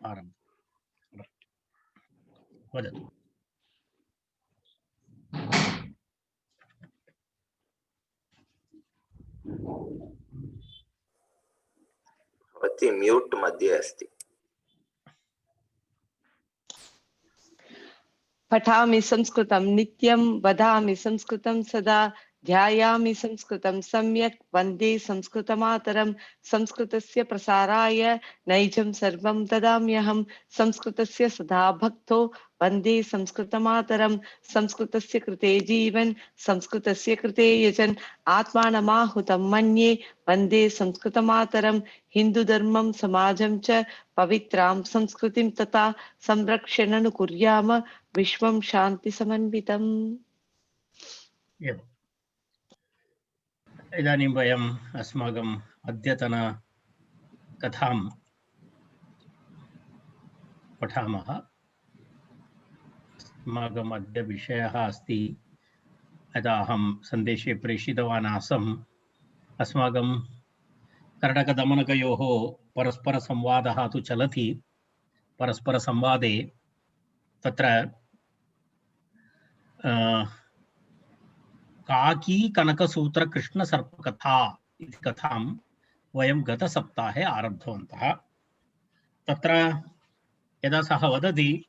आरम्भ वदतु। भवती म्यूट मध्ये अस्ति। पठामि संस्कृतं नित्यं वदामि संस्कृतं सदा ध्यायामि संस्कृतं सम्यक् वन्दे संस्कृतमातरं संस्कृतस्य प्रसाराय नैजं सर्वं ददाम्यहं संस्कृतस्य सदा भक्तो वन्दे संस्कृतमातरं संस्कृतस्य कृते जीवन् संस्कृतस्य कृते यजन् आत्मानमाहुतं मन्ये वन्दे संस्कृतमातरं हिन्दुधर्मं समाजं च पवित्रां संस्कृतिं तथा संरक्षणं कुर्याम विश्वं शान्ति समन्वितम्। इदानीं वयम् अस्माकम् अद्यतन कथां पठामः। अस्माकम् अद्य विषयः अस्ति, यदा अहं सन्देशे प्रेषितवान् आसम्, अस्माकं कर्णकदमनकयोः परस्परसंवादः तु चलति। परस्परसंवादे तत्र काकी कनकसूत्र कृष्णसर्पकथा इति कथां वयं गतसप्ताहे आरब्धवन्तः। तत्र यदा सः वदति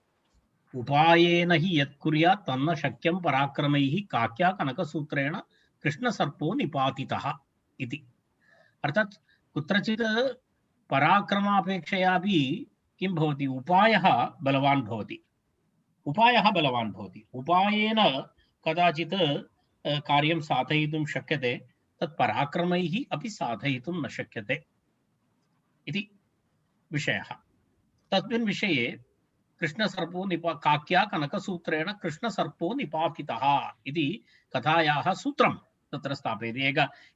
उपायेन हि यत् कुर्यात् तन्न शक्यं पराक्रमैः काक्या कनकसूत्रेण कृष्णसर्पो निपातितः इति। अर्थात् कुत्रचित् पराक्रमापेक्षयापि किं भवति, उपायः बलवान् भवति। उपायेन कदाचित् कार्यं साधयितुं शक्यते, तत् पराक्रमैः अपि साधयितुं न शक्यते इति विषयः। तस्मिन् विषये कृष्णसर्पो काक्या कनकसूत्रेण कृष्णसर्पो निपातितः इति कथायाः सूत्रं तत्र स्थापयति।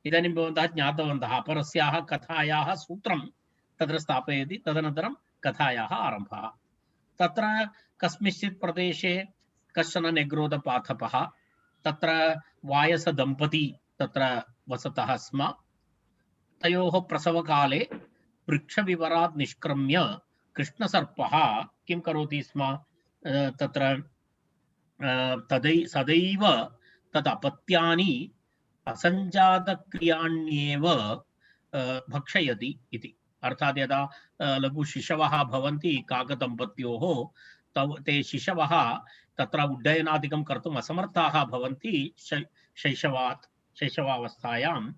इदानीं भवन्तः ज्ञातवन्तः, अपरस्याः कथायाः सूत्रं तत्र स्थापयति, तदनन्तरं कथायाः आरम्भः। तत्र कस्मिंश्चित् प्रदेशे कश्चन नेग्रोदपाथपः, तत्र वायसदम्पती तत्र वसतः स्म। तयोः प्रसवकाले वृक्षविवरात् निष्क्रम्य कृष्णसर्पः किं करोति स्म, तत्र सदैव तत् अपत्यानि असञ्जातक्रियाण्येव भक्षयति इति। अर्थात् यदा लघुशिशवः भवन्ति काकदम्पत्योः, ते शिशवः तत्र उड्डयनादिकं कर्तुम् असमर्थाः भवन्ति शैशवावस्थायां।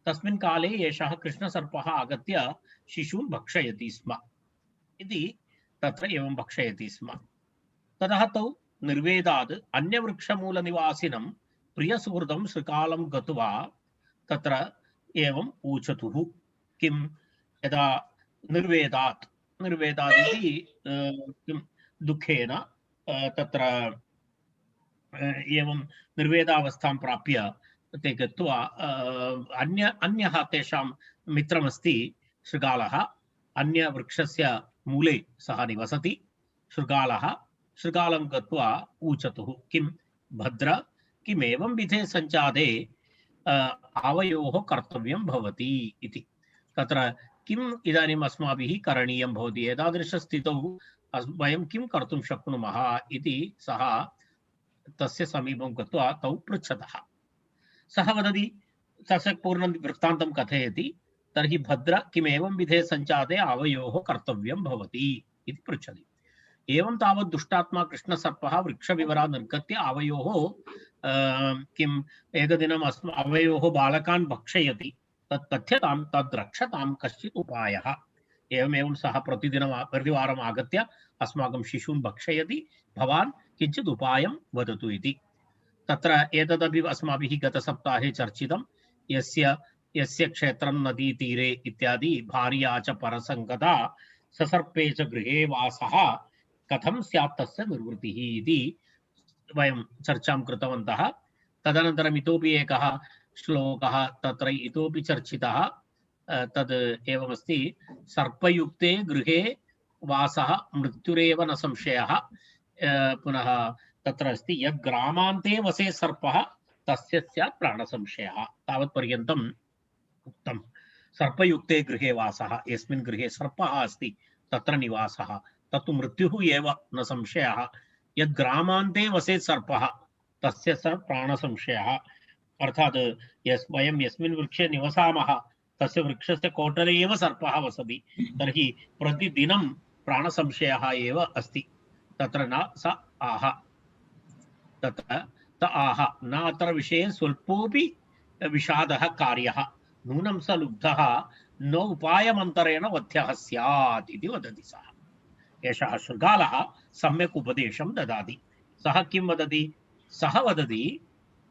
तस्मिन् काले एषः कृष्णसर्पः आगत्य शिशून् भक्षयति स्म इति। तत्र एवं भक्षयति स्म। ततः तौ निर्वेदात् अन्यवृक्षमूलनिवासिनं प्रियसुहृदं श्रीकालं गत्वा तत्र एवम् ऊचतुः। किं, यदा निर्वेदात् इति किं दुःखेन तत्र एवं निर्वेदावस्थां प्राप्य ते गत्वा अन्यः तेषां मित्रमस्ति शृगालः, अन्यवृक्षस्य मूले सः निवसति। शृगालं गत्वा ऊचतुः, किं भद्र किमेवं विधे सञ्जाते आवयोः कर्तव्यं भवति इति। तत्र किम् इदानीम् अस्माभिः करणीयं भवति, एतादृशस्थितौ वयं किं कर्तुं शक्नुमः इति सः तस्य समीपं गत्वा तौ पृच्छतः। सः वदति, तस्य पूर्णं वृत्तान्तं कथयति। तर्हि भद्र किमेवं विधे सञ्जाते आवयोः कर्तव्यं भवति इति पृच्छति। एवं तावत् दुष्टात्मा कृष्णसर्पः वृक्षविवरात् निर्गत्य आवयोः किम् एकदिनम् आवयोः बालकान् भक्षयति। तत् कथ्यतां तद् रक्षतां कश्चित् उपायः। एवमेवं सः प्रतिवारम् आगत्य अस्माकं शिशून् भक्षयति, भवान् किञ्चित् उपायं वदतु इति। तत्र एतदपि अस्माभिः गतसप्ताहे चर्चितं। यस्य क्षेत्रं नदीतीरे इत्यादि भार्या च परसङ्गता ससर्पे च गृहे वासः कथं स्यात् तस्य निर्वृतिः इति वयं चर्चां कृतवन्तः। तदनन्तरम् इतोपि एकः श्लोकः तत्र इतोपि चर्चितः। तद् एवमस्ति, सर्पयुक्ते गृहे वासः मृत्युरेव न संशयः। पुनः तत्र अस्ति, यद्ग्रामान्ते वसे सर्पः तस्य स्यात् प्राणसंशयः। तावत्पर्यन्तम् उक्तम्। सर्पयुक्ते गृहे वासः, यस्मिन् गृहे सर्पः अस्ति तत्र निवासः, तत्तु मृत्युः एव न संशयः। यद् ग्रामान्ते वसेत् सर्पः तस्य स प्राणसंशयः। अर्थात् वयं यस्मिन् वृक्षे निवसामः तस्य वृक्षस्य कोटरे एव सर्पः वसति, तर्हि प्रतिदिनं प्राणसंशयः एव अस्ति। तत्र न स आह, तत्र त आह न अत्र विषये स्वल्पोऽपि विषादः कार्यः। नूनं स लुब्धः न उपायमन्तरेण वध्यः स्यात् इति वदति सः। एषः शृगालः सम्यक् उपदेशं ददाति। सः किं वदति? सः वदति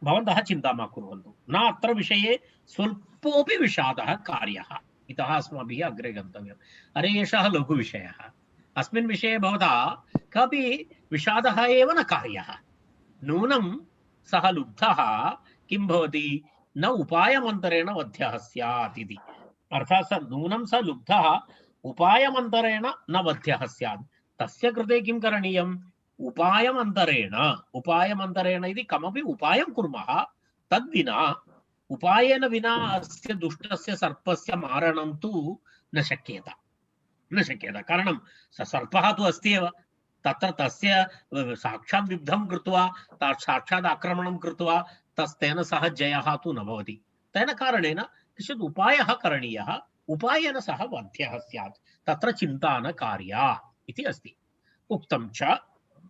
भवन्तः चिन्ता मा कुर्वन्तु, न अत्र विषये स्वल्पोऽपि विषादः कार्यः। इतः अस्माभिः अग्रे गन्तव्यम्। अरे एषः लघुविषयः, अस्मिन् विषये भवता कापि विषादः एव न कार्यः। नूनं सः लुब्धः किं भवति? न उपायमन्तरेण वध्यः स्यात् इति। अर्थात् नूनं स लुब्धः उपायमन्तरेण न वध्यः स्यात्। तस्य कृते किं करणीयम्? उपायमन्तरेण, उपायमन्तरेण इति कमपि उपायं कुर्मः, तद्विना उपायेन विना अस्य दुष्टस्य सर्पस्य मारणं तु न शक्येत, न शक्येत। कारणं स सर्पः तु अस्ति एव, तत्र तस्य साक्षात् युद्धं कृत्वा साक्षात् आक्रमणं कृत्वा तेन सह जयः तु न भवति। तेन कारणेन किञ्चित् उपायः करणीयः, उपायेन सह वध्यः स्यात्, तत्र चिन्ता न कार्या इति अस्ति। उक्तं च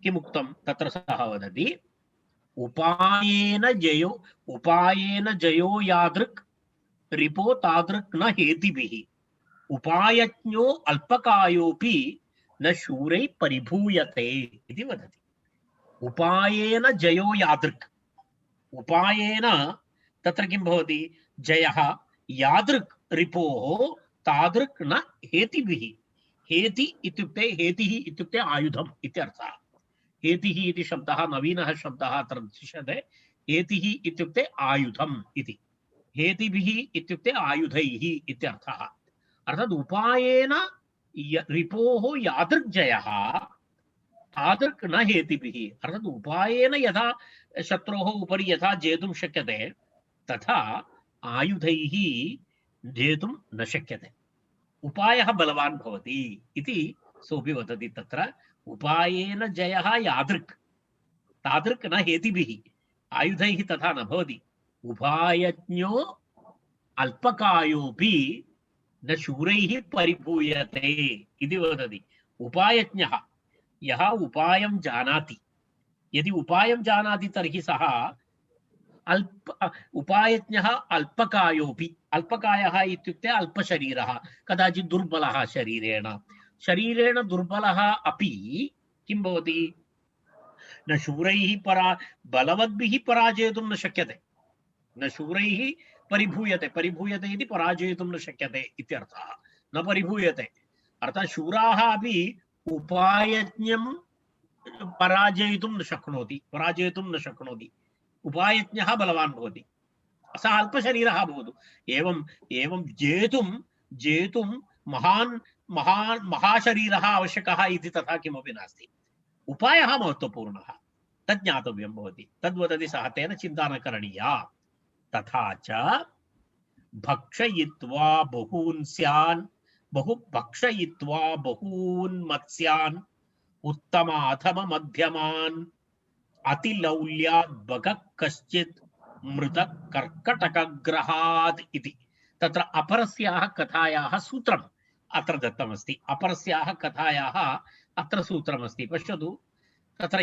किमुक्तं? तत्र सः वदति उपायेन जयो यादृक् रिपो तादृक् न हेतिभिः उपायज्ञो अल्पकायोऽपि न शूरैः परिभूयते इति वदति। उपायेन जयो यादृक्, उपायेन तत्र किं भवति? जयः यादृक् रिपोः तादृक् न हेतिभिः। हेति इत्युक्ते, हेतिः इत्युक्ते आयुधम् इत्यर्थः। हेतिः इति शब्दः नवीनः शब्दः अत्र दृश्यते। हेतिः इत्युक्ते आयुधम् इति, हेतिभिः इत्युक्ते आयुधैः इत्यर्थः। अर्थात् उपायेन रिपोः यादृक् जयः तादृक् न हेतिभिः। अर्थात् उपायेन यथा शत्रोः उपरि यथा जेतुं शक्यते तथा आयुधैः जेतुं न शक्यते। उपायः बलवान् भवति इति सोऽपि वदति। तत्र उपायेन जयः यादृक् तादृक् न हेतिभिः, आयुधैः तथा न भवति। उपायज्ञो अल्पकायोऽपि न शूरैः परिभूयते इति वदति। उपायज्ञः यः उपायं जानाति, यदि उपायं जानाति तर्हि सः उपायज्ञः अल्पकायोऽपि, अल्पकायः इत्युक्ते अल्पशरीरः, कदाचित् दुर्बलः शरीरेण दुर्बलः अपि किं भवति? न शूरैः बलवद्भिः पराजयितुं न शक्यते, न शूरैः परिभूयते। परिभूयते इति पराजयितुं न शक्यते इत्यर्थः, न परिभूयते। अर्थात् शूराः अपि उपायज्ञं पराजयितुं न शक्नोति। उपायज्ञः बलवान् भवति, सः अल्पशरीरः भवतु। एवं जेतुं महाशरीरः आवश्यकः इति तथा किमपि नास्ति। उपायः महत्त्वपूर्णः, तद् ज्ञातव्यं भवति। तद्वदति सः, तेन चिन्ता न करणीया। तथा च भक्षयित्वा बहून् मत्स्यान् उत्तम अधम मध्यमान् अतिलौल्यात् बगः कश्चित् मृत कर्कटकग्रहात् इति। तत्र अपरस्याः कथायाः सूत्रम् अत्र दत्तमस्ति। अपरस्याः कथायाः अत्र सूत्रमस्ति, पश्यतु। तत्र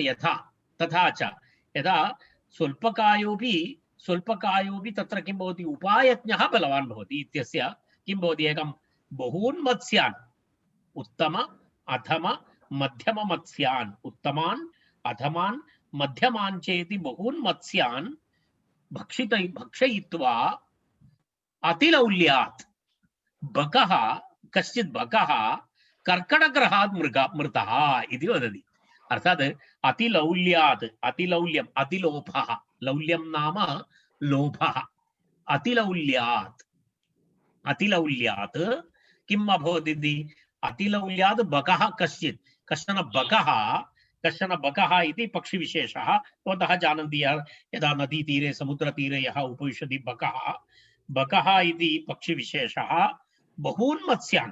तथा च यदा स्वल्पकायोऽपि तत्र किं भवति? उपायज्ञः बलवान् भवति इत्यस्य किं भवति? एकं बहून् मत्स्यान्, उत्तम अधम मध्यम मत्स्यान्, उत्तमान् अधमान् मध्यमान् चेति बहून् मत्स्यान् भक्षयित्वा अतिलौल्यात् कश्चित् बकः कर्कटग्रहात् मृतः इति वदति। अर्थात् अतिलौल्यात्, अतिलौल्यम्, अतिलोभः, लौल्यं नाम लोभः। अतिलौल्यात् किम् अभवत् इति? अतिलौल्यात् बकः कश्चन बकः इति पक्षिविशेषः। भवन्तः जानन्ति, यदा नदीतीरे समुद्रतीरे यः उपविशति बकः इति पक्षिविशेषः बहून् मत्स्यान्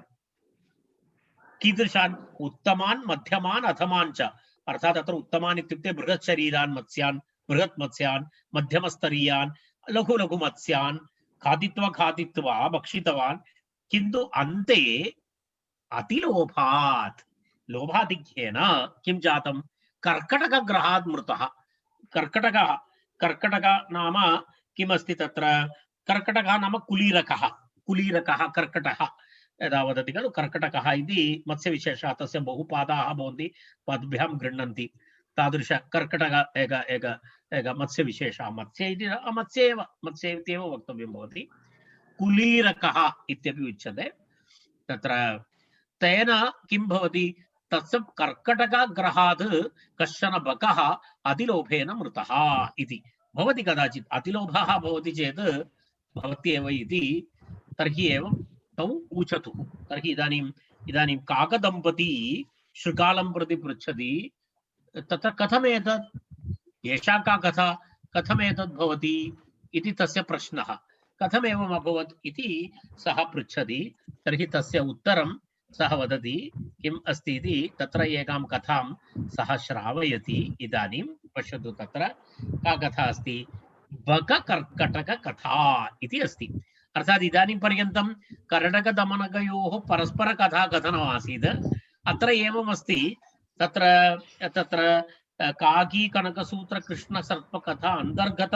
कीदृशान् उत्तमान् मध्यमान् अधमान् च अर्थात् अत्र उत्तमान् इत्युक्ते बृहत् शरीरान् मत्स्यान् बृहत् मत्स्यान् मध्यमस्तरीयान् लघु लघु मत्स्यान् खादित्वा भक्षितवान् किन्तु अन्ते अतिलोभात् लोभाधिक्येन किं जातं कर्कटकग्रहात् मृतः कर्कटक नाम किमस्ति तत्र कर्कटकः नाम कुलीरकः कर्कटः यदा वदति खलु कर्कटकः इति मत्स्यविशेषः तस्य बहुपादाः भवन्ति पद्भ्यां गृह्णन्ति तादृश कर्कटक एक मत्स्यविशेषः मत्स्य इति मत्स्य इत्येव वक्तव्यं भवति कुलीरकः इत्यपि उच्यते तत्र तेन किं भवति तस्य कर्कटकग्रहात् कश्चन बकः अतिलोभेन मृतः इति भवति कदाचित् अतिलोभः भवति चेत् भवत्येव इति तर्हि एवं तौ ऊचतुः तर्हि इदानीं काकदम्पती शृगालं प्रति पृच्छति तत्र कथमेतत् एषा का कथा कथमेतत् भवति इति तस्य प्रश्नः कथमेवम् अभवत् इति सः पृच्छति तर्हि तस्य उत्तरं सः वदति किम् अस्ति इति तत्र एकां कथां सः श्रावयति इदानीं पश्यतु तत्र का कथा अस्ति बककर्कटककथा इति अस्ति अर्थात् इदानीं पर्यन्तं कर्कटकदमनकयोः परस्परकथा कथनमासीत् अत्र एवमस्ति तत्र काकी कनकसूत्र कृष्णसर्पकथा अन्तर्गत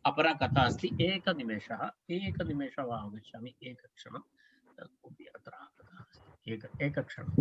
अपरा कथा अस्ति एकनिमेषः वा आगच्छामि एकक्षणम् अत्र एकक्षणम्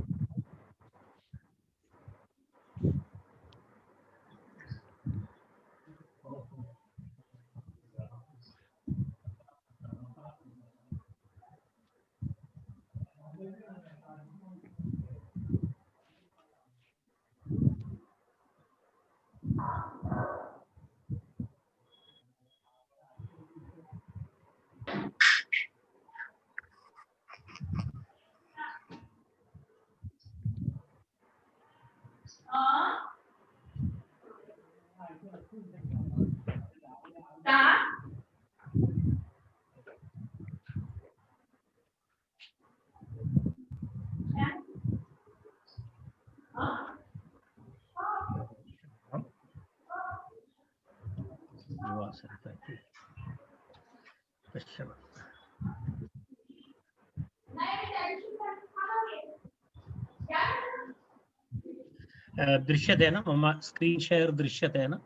दृश्यते न मम स्क्रीन् शेर् दृश्यते न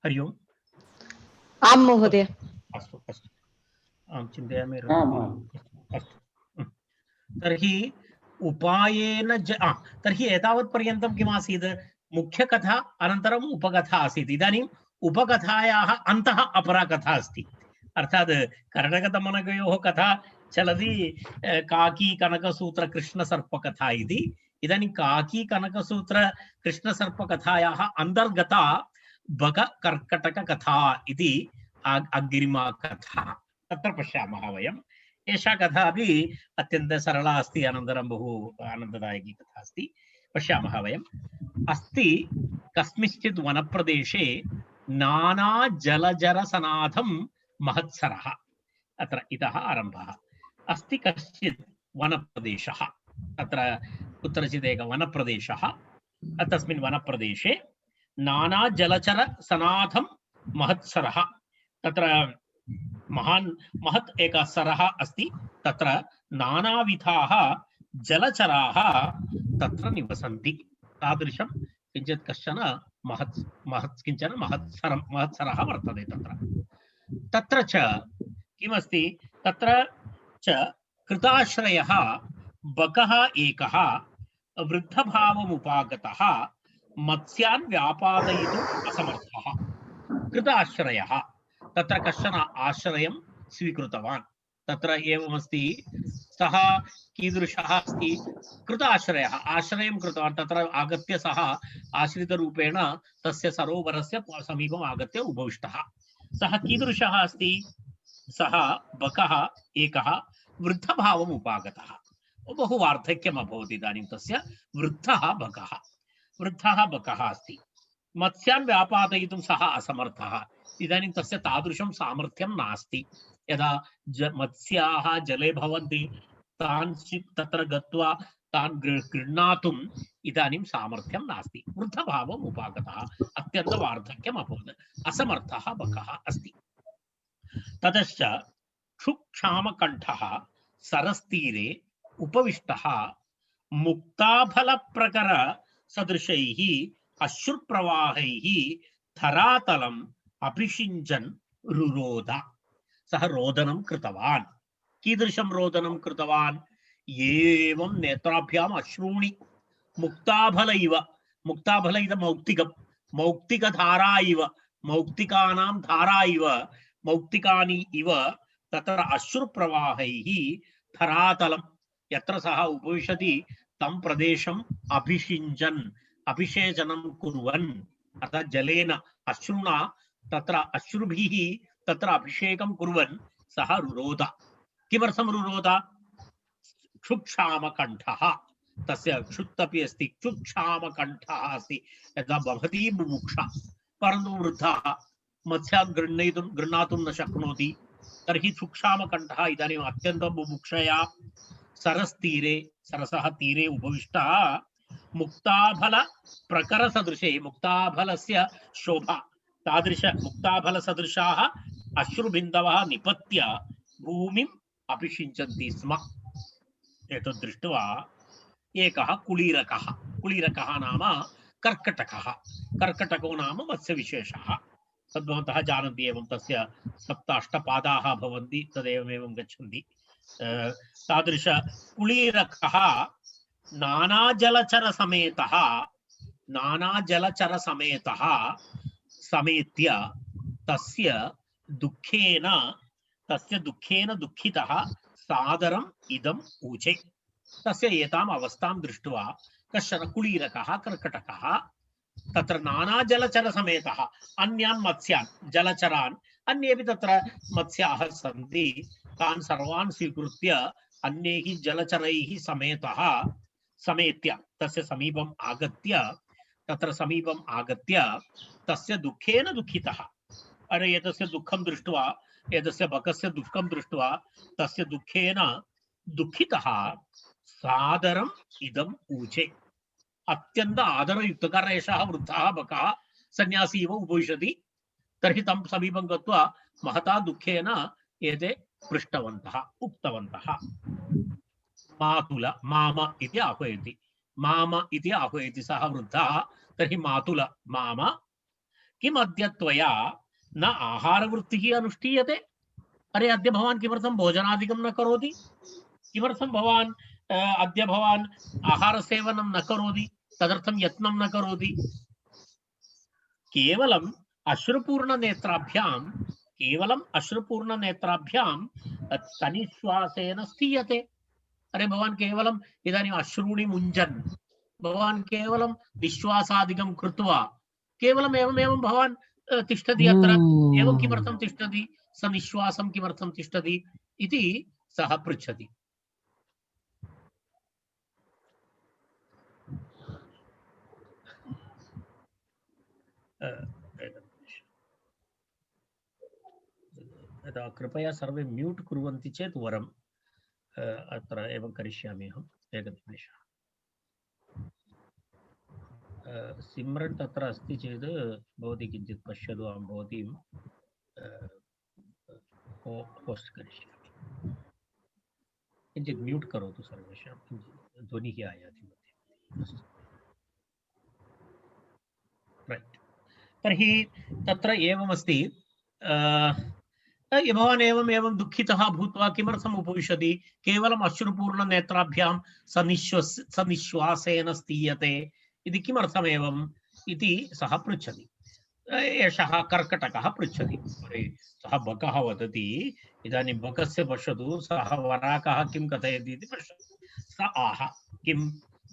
हरि ओम् आं महोदय अस्तु अस्तु अहं चिन्तयामि अस्तु तर्हि उपायेन तर्हि एतावत् पर्यन्तं किम् आसीत् मुख्यकथा अनन्तरम् उपकथा आसीत् इदानीम् उपकथायाः अन्तः अपरा कथा अस्ति अर्थात् कर्कटकदमनकयोः कथा चलति काकी कनकसूत्र कृष्णसर्पकथा इति इदानीं काकी कनकसूत्र कृष्णसर्पकथायाः अन्तर्गता बककर्कटककथा इति अग्रिमा कथा तत्र पश्यामः वयम् एषा कथा अपि अत्यन्त सरला अस्ति अनन्तरं बहु आनन्ददायकी कथा अस्ति पश्यामः वयम् अस्ति कस्मिंश्चित् वनप्रदेशे नाना जलचरसनाथं महत्सरः अत्र इतः आरम्भः अस्ति कश्चित् वनप्रदेशः तत्र कुत्रचित् एकः वनप्रदेशः तस्मिन् वनप्रदेशे नाना जलचरसनाथं महत्सरः तत्र महत् एकः सरः अस्ति तत्र नानाविधाः जलचराः तत्र निवसन्ति तादृशं किञ्चित् कश्चन महत्सरः वर्तते तत्र च किमस्ति तत्र च कृताश्रयः बकः एकः वृद्धभावमुपागतः मत्स्यान् व्यापादयितुम् असमर्थः कृताश्रयः तत्र कश्चन आश्रयं स्वीकृतवान् तत्र एवमस्ति सः कीदृशः अस्ति कृताश्रयः आश्रयं कृतवान् तत्र आगत्य सः आश्रितरूपेण तस्य सरोवरस्य समीपम् आगत्य उपविष्टः सः कीदृशः अस्ति सः बकः एकः वृद्धभावम् उपागतः बहु वार्धक्यम् अभवत् इदानीं तस्य वृद्धः बकः अस्ति मत्स्यान् व्यापादयितुं सः असमर्थः इदानीं तस्य तादृशं सामर्थ्यं नास्ति यदा मत्स्याः जले भवन्ति तान् तत्र गत्वा तान् गृह्णातुम् इदानीं सामर्थ्यं नास्ति, वृद्धभावम् उपागतः, अत्यन्तवार्धक्यम् अभवत्, असमर्थः बकः अस्ति। ततश्च क्षुक्षामकण्ठः सरस्तीरे उपविष्टः मुक्ताफलप्रकर सदृशैः अश्रुप्रवाहैः धरातलम् अभिषिञ्चन् रुरोध। सः रोदनं कृतवान्। कीदृशं रोदनं कृतवान्? एवं नेत्राभ्याम् अश्रूणि मुक्ताफल इव, मुक्ताफल इति मौक्तिकं, मौक्तिकधारा इव, मौक्तिकानां धारा इव, मौक्तिकानि इव तत्र अश्रुप्रवाहैः धरातलं यत्र सः उपविशति तं प्रदेशम् अभिषिञ्चन्, अभिषेचनं कुर्वन्, अर्थात् जलेन अश्रुणा तत्र अश्रुभिः तत्र अभिषेकं कुर्वन् सः रुरोध। किमर्थं रुरोध? क्षुक्षामकण्ठः, तस्य क्षुत्तपि अस्ति, क्षुक्षामकण्ठः अस्ति, यथा भवति बुभुक्षा, परन्तु वृद्धः मत्स्यान् गृह्णातुं न शक्नोति, तर्हि क्षुक्षामकण्ठः इदानीम् अत्यन्तं बुभुक्षया सरस्तीरे, सरसः तीरे उपविष्टः मुक्ताफल प्रकरसदृशे, मुक्ताफलस्य शोभा तादृश मुक्ताफलसदृशाः अश्रुबिन्दवः निपत्य भूमिम् अभिषिञ्चन्ति स्म। एतत् दृष्ट्वा एकः कुलीरकः, कुलीरकः नाम कर्कटकः, कर्कटको नाम मत्स्यविशेषः, तद्भवन्तः जानन्ति एवं तस्य 7-8 पादाः भवन्ति, तदेवमेवं गच्छन्ति। तादृश कुलीरकः नानाजलचरसमेतः, नानाजलचरसमेतः समेत्य तस्य दुःखेन दुःखितः सादरम् इदम् ऊचे। तस्य एताम् अवस्थां दृष्ट्वा कश्चन कुलीरकः कर्कटकः तत्र नानाजलचरसमेतः अन्यान् मत्स्यान् जलचरान्, अन्येपि तत्र मत्स्याः सन्ति, तान् सर्वान् स्वीकृत्य अन्यैः जलचरैः समेतः समेत्य तस्य समीपम् आगत्य, तत्र समीपम् आगत्य तस्य दुःखेन दुःखितः, अरे एतस्य दुःखं दृष्ट्वा, एतस्य बकस्य दुःखं दृष्ट्वा तस्य दुःखेन दुःखितः सादरम् इदम् ऊचे। अत्यन्त आदरयुक्तः एषः वृद्धः बकः सन्यासी इव उपविशति, तर्हि तं समीपं गत्वा महता दुःखेन एते पृष्टवन्तः, उक्तवन्तः। मातुल, माम इति आह्वयति, माम इति आह्वयति सः वृद्धः, तर्हि मातुल माम किम् अद्य त्वया न आहारवृत्तिः अनुष्ठीयते? अरे अद्य भवान् किमर्थं भोजनादिकं न करोति? किमर्थं भवान् अद्य भवान् आहारसेवनं न करोति, तदर्थं यत्नं न करोति? केवलम् अश्रुपूर्णनेत्राभ्यां तनिश्वासेन स्थीयते। अरे भवान् केवलम् इदानीम् अश्रूणि मुञ्चन्, भवान् केवलं निश्वासादिकं कृत्वा केवलम् एवमेवं भवान् तिष्ठति अत्र, एवं किमर्थं तिष्ठति, सनिश्वासं किमर्थं तिष्ठति इति सः पृच्छति। कृपया सर्वे म्यूट् कुर्वन्ति चेत् वरम्, अत्र एवं करिष्यामि अहम्। एकनिमेषः। सिम्रन् तत्र अस्ति चेत् भवती किञ्चित् पश्यतु, अहं भवतीं होस्ट् करिष्यामि। किञ्चित् म्यूट् करोतु सर्वेषां, ध्वनिः आयाति मध्ये। रैट्, तर्हि तत्र एवमस्ति, भवान् एवं दुःखितः भूत्वा किमर्थम् उपविशति? केवलम् अश्रुपूर्णनेत्राभ्यां सनिश्वासेन स्थीयते इति किमर्थम् एवम् इति सः पृच्छति। एषः कर्कटकः पृच्छति। सः बकः वदति, इदानीं बकस्य पश्यतु, सः वराकः किं कथयति इति पश्यतु। स आह किं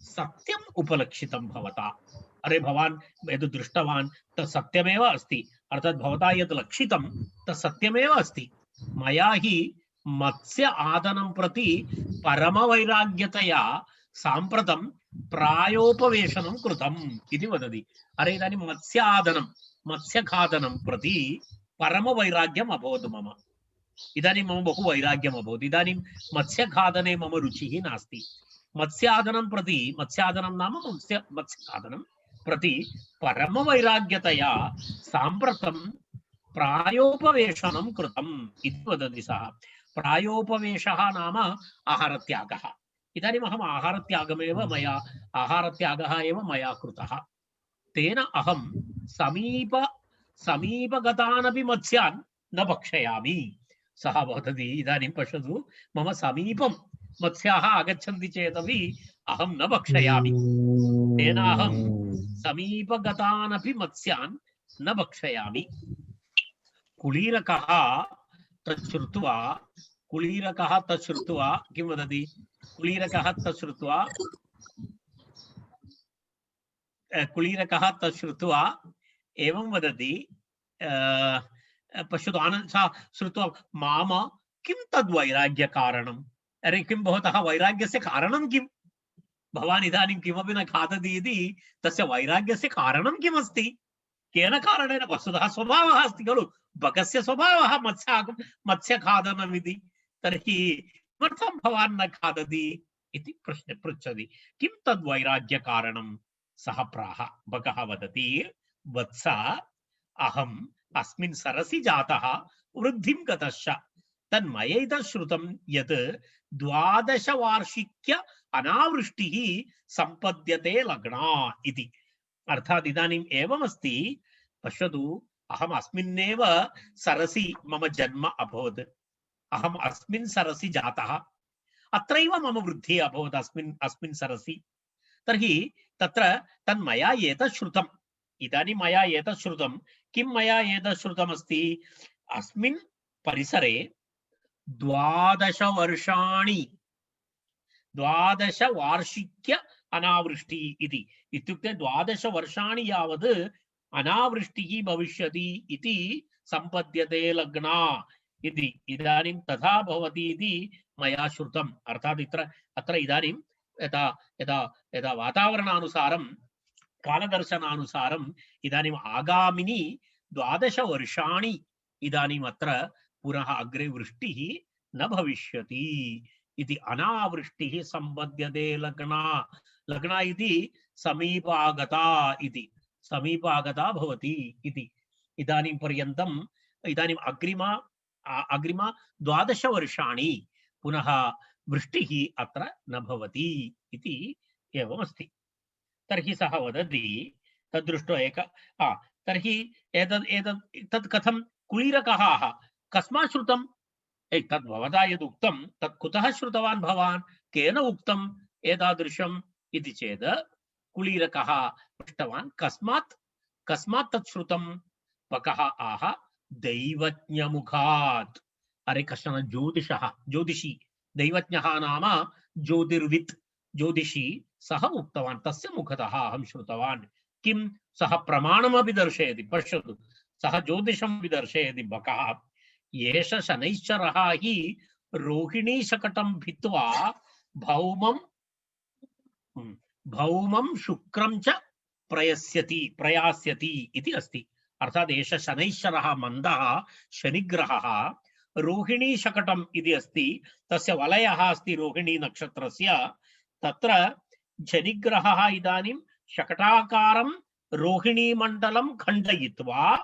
सत्यम् उपलक्षितं भवता? अरे भवान् यद् दृष्टवान् तत् सत्यमेव अस्ति, अर्थात् भवता यद् लक्षितं तत् सत्यमेव अस्ति। मया हि मत्स्य आदनं प्रति परमवैराग्यतया साम्प्रतं प्रायोपवेशनं कृतम् इति वदति। अरे इदानीं मत्स्य आदनं, मत्स्यखादनं प्रति परमवैराग्यम् अभवत् मम। इदानीं मम बहु वैराग्यम् अभवत्। इदानीं मत्स्यखादने मम रुचिः नास्ति। मत्स्यादनं नाम मत्स्यखादनं प्रति परमवैराग्यतया साम्प्रतं प्रायोपवेशनं कृतम् इति वदति सः। प्रायोपवेशः नाम आहारत्यागः। इदानीम् अहम् आहारत्यागः एव मया कृतः। तेन अहं समीपगतानपि मत्स्यान् न भक्षयामि। सः वदति इदानीं पश्यतु, मम समीपं मत्स्याः आगच्छन्ति चेदपि अहं न भक्षयामि। तेन अहं समीपगतानपि मत्स्यान् न भक्षयामि। कुलीरकः तच्छ्रुत्वा किं वदति? कुलीरकः तच्छ्रुत्वा एवं वदति, पश्यतु, सा श्रुत्वा माम किं तद्वैराग्यकारणम्? अरे किं भवतः वैराग्यस्य कारणं किं? भवान् इदानीं किमपि न खादति इति तस्य वैराग्यस्य कारणं किमस्ति? केन कारणेन? वस्तुतः स्वभावः अस्ति खलु, बकस्य स्वभावः मत्स्यखादनमिति। तर्हि किमर्थं भवान् न खादति इति पृच्छति। किं तद्वैराग्यकारणं? सः प्राह। बकः वदति, वत्स, अहम् अस्मिन् सरसि जातः वृद्धिं गतश्च। तन्मयैतत् श्रुतं यत् 12 वार्षिक्य अनावृष्टिः सम्पद्यते लग्ना इति। अर्थात् इदानीम् एवमस्ति, पश्यतु, अहम् अस्मिन्नेव सरसि मम जन्म अभवत्, अहम् अस्मिन् सरसि जातः, अत्रैव मम वृद्धिः अभवत् अस्मिन् सरसि। तर्हि तत्र तन्मया एतत् श्रुतम्। इदानीं मया एतत् श्रुतं। किं मया एतत् श्रुतमस्ति? अस्मिन् परिसरे 12 वर्षाणि 12 वार्षिक्य अनावृष्टिः इति। इत्युक्ते 12 वर्षाणि यावत् अनावृष्टिः भविष्यति इति सम्पद्यते लग्ना इति। इदानीं तथा भवति इति मया श्रुतम्। अर्थात् अत्र इदानीं यदा यदा यदा वातावरणानुसारं, कालदर्शनानुसारम् इदानीम् आगामिनि 12 वर्षाणि इदानीम् अत्र पुनः अग्रे वृष्टिः न भविष्यति इति। अनावृष्टिः सम्पद्यते लग्ना। लग्ना इति समीपागता इति, समीपागता भवति इति। इदानीं पर्यन्तम्, इदानीम् अग्रिम 12 वर्षाणि पुनः वृष्टिः अत्र न भवति इति एवमस्ति। तर्हि सः वदति, तद्दृष्ट्वा तर्हि तत् कथं? कुलीरकः कस्मात् श्रुतं? तद् भवता यद् उक्तं तत् कुतः श्रुतवान् भवान्? केन उक्तम् एतादृशम् इति चेत् कुलीरकः पृष्टवान्, कस्मात् तत् श्रुतं? बकः आह, दैवज्ञमुखात्। अरे कश्चन ज्योतिषी, दैवज्ञः नाम ज्योतिर्वित्, ज्योतिषी, सः उक्तवान्, तस्य मुखतः अहं श्रुतवान्। किं? सः प्रमाणमपि दर्शयति। पश्यतु, सः ज्योतिषमपि दर्शयति। बकः, एष शनैश्चरः हि रोहिणीशकटं भित्त्वा भौमं शुक्रं च प्रयास्यति इति अस्ति। अर्थात् एष शनैश्चरः, मन्दः शनिग्रहः, रोहिणीशकटम् इति अस्ति, तस्य वलयः अस्ति रोहिणी नक्षत्रस्य। तत्र शनिग्रहः इदानीं शकटाकारं रोहिणीमण्डलं खण्डयित्वा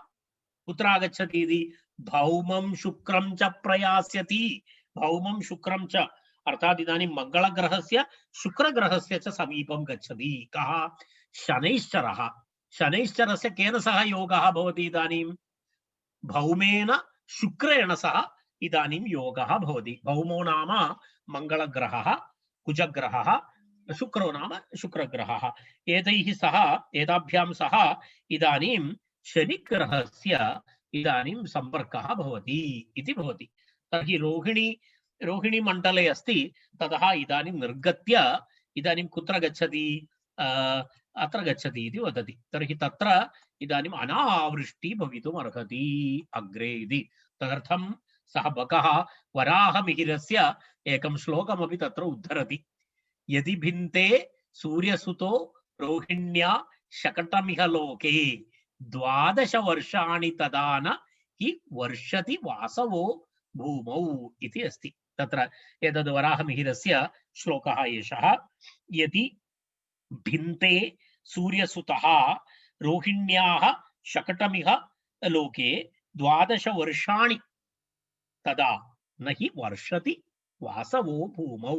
कुत्र आगच्छति इति? भौमं शुक्रं च प्रयास्यति। भौमं शुक्रं च अर्थात् इदानीं मङ्गलग्रहस्य शुक्रग्रहस्य च समीपं गच्छति। कः? शनैश्चरः। शनैश्चरस्य केन सह योगः भवति? इदानीं भौमेन शुक्रेण सह इदानीं योगः भवति। भौमो नाम मङ्गलग्रहः, कुजग्रहः, शुक्रो नाम शुक्रग्रहः। एतैः सह, एताभ्यां सह इदानीं शनिग्रहस्य इदानीं सम्पर्कः भवति इति भवति। तर्हि रोहिणी मण्डले अस्ति, ततः इदानीं निर्गत्य इदानीं कुत्र गच्छति? अत्र गच्छति इति वदति। तर्हि तत्र इदानीम् अनावृष्टिः भवितुम् अर्हति अग्रे इति। तदर्थं सः बकः वराहमिहिरस्य एकं श्लोकमपि तत्र उद्धरति। यदि भिन्ते सूर्यसुतो रोहिण्या शकटमिह लोके 12 वर्षाणि तदा न हि वर्षति वासवो भूमौ इति अस्ति। तत्र एतद् वराहमिहिरस्य श्लोकः एषः। यदि भिन्ते सूर्यसुतः रोहिण्याः शकटमिह लोके 12 वर्षाणि तदा न हि वर्षति वासवो भूमौ।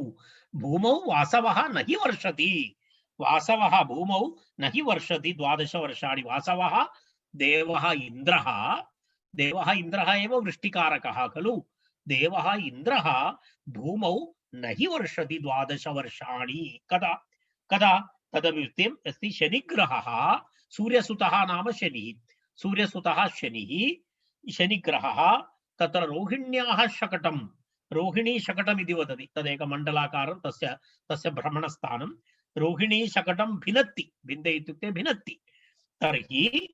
भूमौ वासवः न हि वर्षति, वासवः भूमौ न हि वर्षति 12 वर्षाणि। वासवः देवः इन्द्रः, देवः इन्द्रः एव वृष्टिकारकः खलु। देवः इन्द्रः भूमौ न हि वर्षति 12 वर्षाणि। कदा कदा तदभिवृत्तिम् अस्ति। शनिग्रहः सूर्यसुतः नाम शनिः, सूर्यसुतः शनिः शनिग्रहः। तत्र रोहिण्याः शकटं, रोहिणी शकटम् इति वदति, तदेक मण्डलाकारं तस्य भ्रमणस्थानं। रोहिणी शकटं भिनत्ति, भिन्दे इत्युक्ते भिनत्ति। तर्हि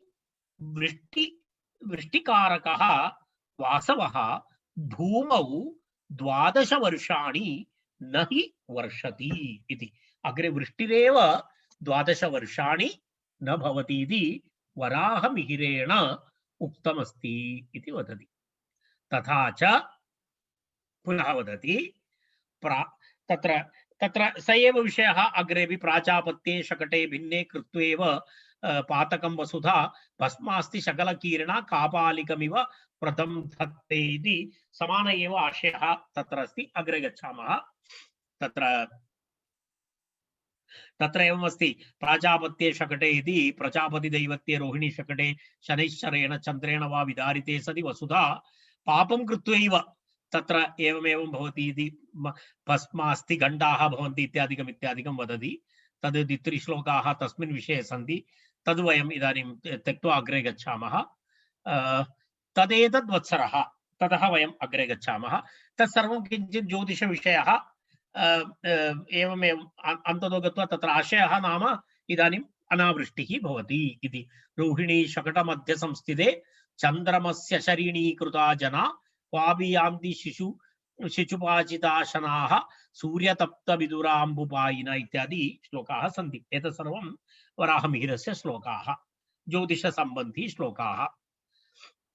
वृष्टिकारकः वासवः भूमौ 12 वर्षाणि न हि वर्षति इति। अग्रे वृष्टिरेव 12 वर्षाणि न भवति इति वराहमिहिरेण उक्तमस्ति इति वदति। तथा च पुनः वदति तत्र तत्र स एव विषयः अग्रेपि। प्राजापत्ये शकटे भिन्ने कृत्वेव पातकं वसुधा भस्मास्ति शकलकीर्णा कापालिकमिव प्रथम धत्ते इति समान एव आशयः तत्र अस्ति। अग्रे गच्छामः। तत्र एवमस्ति। प्राजापत्ये शकटे इति प्रजापतिदैवत्ये रोहिणी शकटे शनैश्चरेण चन्द्रेण वा विदारिते सति वसुधा पापं कृत्वैव तत्र एवमेवं भवति इति। भस्मास्ति गण्डाः भवन्ति इत्यादिकम् इत्यादिकं वदति। तद् द्वित्रिश्लोकाः तस्मिन् विषये सन्ति। तद् वयम् इदानीं त्यक्त्वा अग्रे गच्छामः। तदेतद्वत्सरः, ततः वयम् अग्रे गच्छामः। तत्सर्वं किञ्चित् ज्योतिषविषयः एवमेवम् अन्ततो गत्वा तत्र आशयः नाम इदानीम् अनावृष्टिः भवति इति। रोहिणी शकटमध्ये संस्थिते चन्द्रमस्य शरीणीकृता जना क्वापि यान्ति शिशुपाचिताशनाः सूर्यतप्तविदुराम्बुपायिन इत्यादि श्लोकाः सन्ति। एतत् सर्वं वराहमिहिरस्य श्लोकाः, ज्योतिषसम्बन्धी श्लोकाः।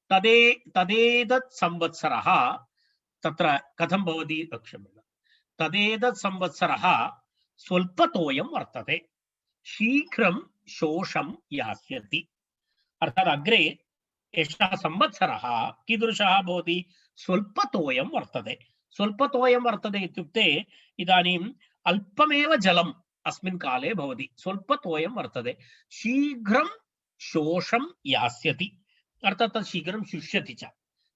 तदेतत् संवत्सरः तत्र कथं भवति क्षम्यताम्। तदेतत् संवत्सरः स्वल्पतोयं वर्तते, शीघ्रं शोषं यास्यति। अर्थात् अग्रे एषः संवत्सरः कीदृशः भवति? स्वल्पतोयं वर्तते। स्वल्पतोयं वर्तते इत्युक्ते इदानीम् अल्पमेव जलम् अस्मिन् काले भवति। स्वल्पतोयं वर्तते, शीघ्रं शोषं यास्यति, अर्थात् तत् शीघ्रं शुष्यति च।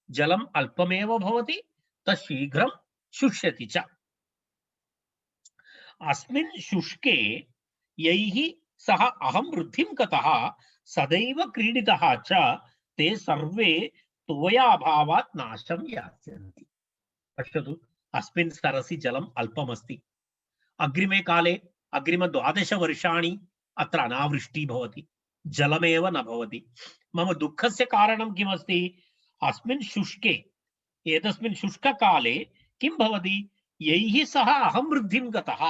जलम् अल्पमेव भवति, तत् शीघ्रं शुष्यति च। अस्मिन् शुष्के यैः सह अहं वृद्धिं गतः सदैव क्रीडितः च ते सर्वे तोयाभावात् नाशं यास्यन्ति। पश्यतु, अस्मिन् सरसि जलम् अल्पमस्ति। अग्रिमे काले अग्रिम 12 वर्षाणि अत्र अनावृष्टिः भवति, जलमेव न भवति। मम दुःखस्य कारणं किमस्ति? अस्मिन् शुष्के, एतस्मिन् शुष्ककाले किं भवति? यैः सह अहं वृद्धिं गतः।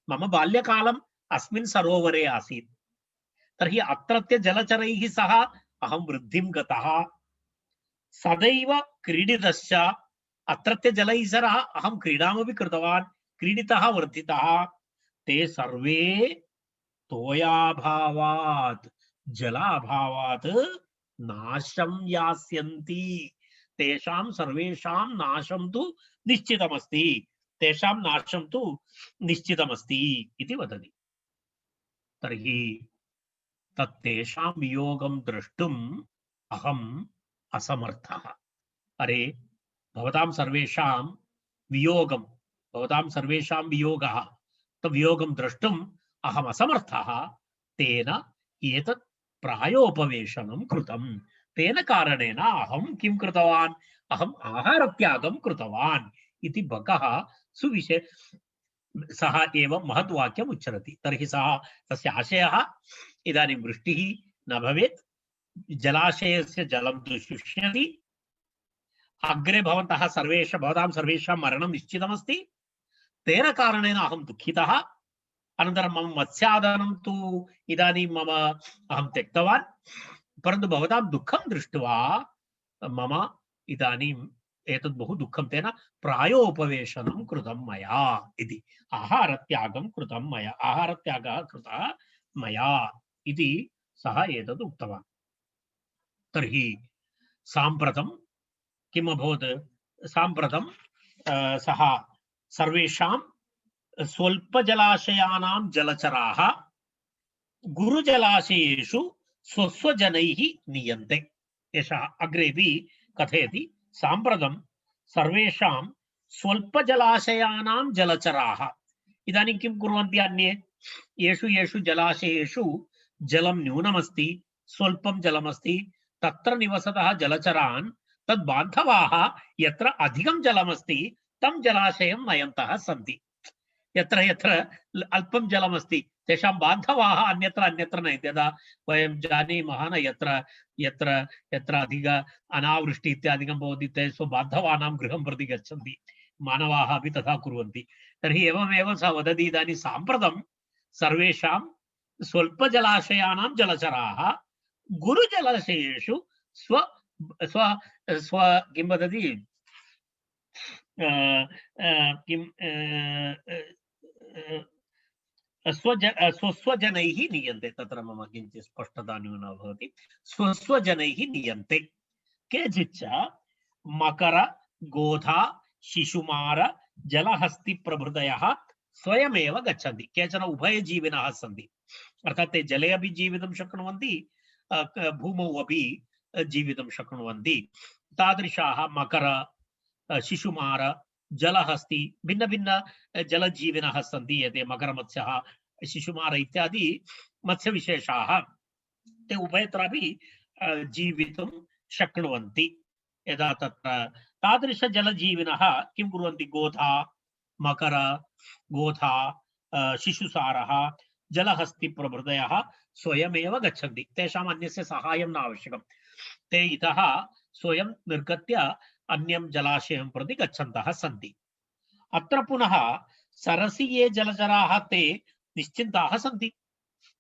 मम बाल्यकालम् अस्मिन् सरोवरे आसीत्, तर्हि अत्रत्य जलचरैः सह अहं वृद्धिं गतः। सदैव क्रीडितश्च, अत्रत्य जलैः सह अहं क्रीडामपि कृतवान्, क्रीडितः वर्धितः। ते सर्वे तोयाभावात्, जलाभावात् नाशं यास्यन्ति। तेषां सर्वेषां नाशं तु निश्चितमस्ति, तेषां नाशं तु निश्चितमस्ति इति वदति। तर्हि तत्तेषां वियोगं द्रष्टुम् अहम् असमर्थः। अरे, भवतां सर्वेषां वियोगं, भवतां सर्वेषां वियोगः, तद्वियोगं द्रष्टुम् अहम् असमर्थः। तेन एतत् प्रायोपवेशनं कृतं। तेन कारणेन अहं किं कृतवान्? अहम् आहारत्यागं कृतवान् इति बकः सुविशे सः एव महद्वाक्यम् उच्चरति। तर्हि सः तस्य आशयः इदानीं वृष्टिः न भवेत्, जलाशयस्य जलं तु शुष्यति, अग्रे भवतां सर्वेषां मरणं निश्चितमस्ति। तेन कारणेन अहं दुःखितः। अनन्तरं मम मत्स्यादनं तु इदानीं अहं त्यक्तवान्, परन्तु भवतां दुःखं दृष्ट्वा मम इदानीं एतद् बहु दुःखं तेन प्रायोपवेशनं कृतं मया इति आहारत्यागं कृतं मया आहारत्यागः कृतः मया इति सः एतद् उक्तवान्। तर्हि साम्प्रतं किम् अभवत्? साम्प्रतं सः सर्वेषां स्वल्पजलाशयानां जलचराः गुरुजलाशयेषु स्वस्वजनैः नीयन्ते। एषः अग्रेपि कथयति साम्प्रतं सर्वेषां स्वल्पजलाशयानां जलचराः इदानीं किं कुर्वन्ति अन्ये? येषु येषु जलाशयेषु जलं न्यूनमस्ति, स्वल्पं जलमस्ति, तत्र निवसतः जलचरान् तद् बान्धवाः यत्र अधिकं जलमस्ति तं जलाशयं नयन्तः सन्ति। यत्र यत्र अल्पं जलमस्ति तेषां बान्धवाः अन्यत्र अन्यत्र नयन्ति। यदा वयं जानीमः न यत्र यत्र यत्र अधिक अनावृष्टि इत्यादिकं भवति ते स्वबान्धवानां गृहं प्रति गच्छन्ति। मानवाः अपि तथा कुर्वन्ति। तर्हि एवमेव सः वदति इदानीं साम्प्रतं सर्वेषां स्वल्पजलाशयानां जलचराः गुरुजलाशयेषु स्व स्व स्व किं वदति किं स्वस्वजनैः नीयन्ते। तत्र मम किञ्चित् स्पष्टता न्यूना भवति। स्वस्वजनैः नीयन्ते। केचिच्च मकर गोधा शिशुमार जलहस्ति प्रभृतयः स्वयमेव गच्छन्ति। केचन उभयजीविनः सन्ति, अर्थात् ते जले अपि जीवितुं शक्नुवन्ति, भूमौ अपि जीवितुं शक्नुवन्ति। तादृशाः मकर शिशुमार जलहस्ति भिन्न भिन्न जलजीविनः सन्ति। एते मकरमत्स्यः शिशुमार इत्यादि मत्स्यविशेषाः ते उभयत्रापि जीवितुं शक्नुवन्ति। यदा तत्र तादृशजलजीविनः किं कुर्वन्ति? गोधा मकर गोधा शिशुसारः जलहस्ति प्रभृतयः स्वयमेव गच्छन्ति। तेषाम् अन्यस्य सहायं न आवश्यकं। ते इतः स्वयं निर्गत्य अन्यं जलाशयं प्रति गच्छन्तः सन्ति। अत्र पुनः सरसि ये जलचराः ते निश्चिन्ताः सन्ति।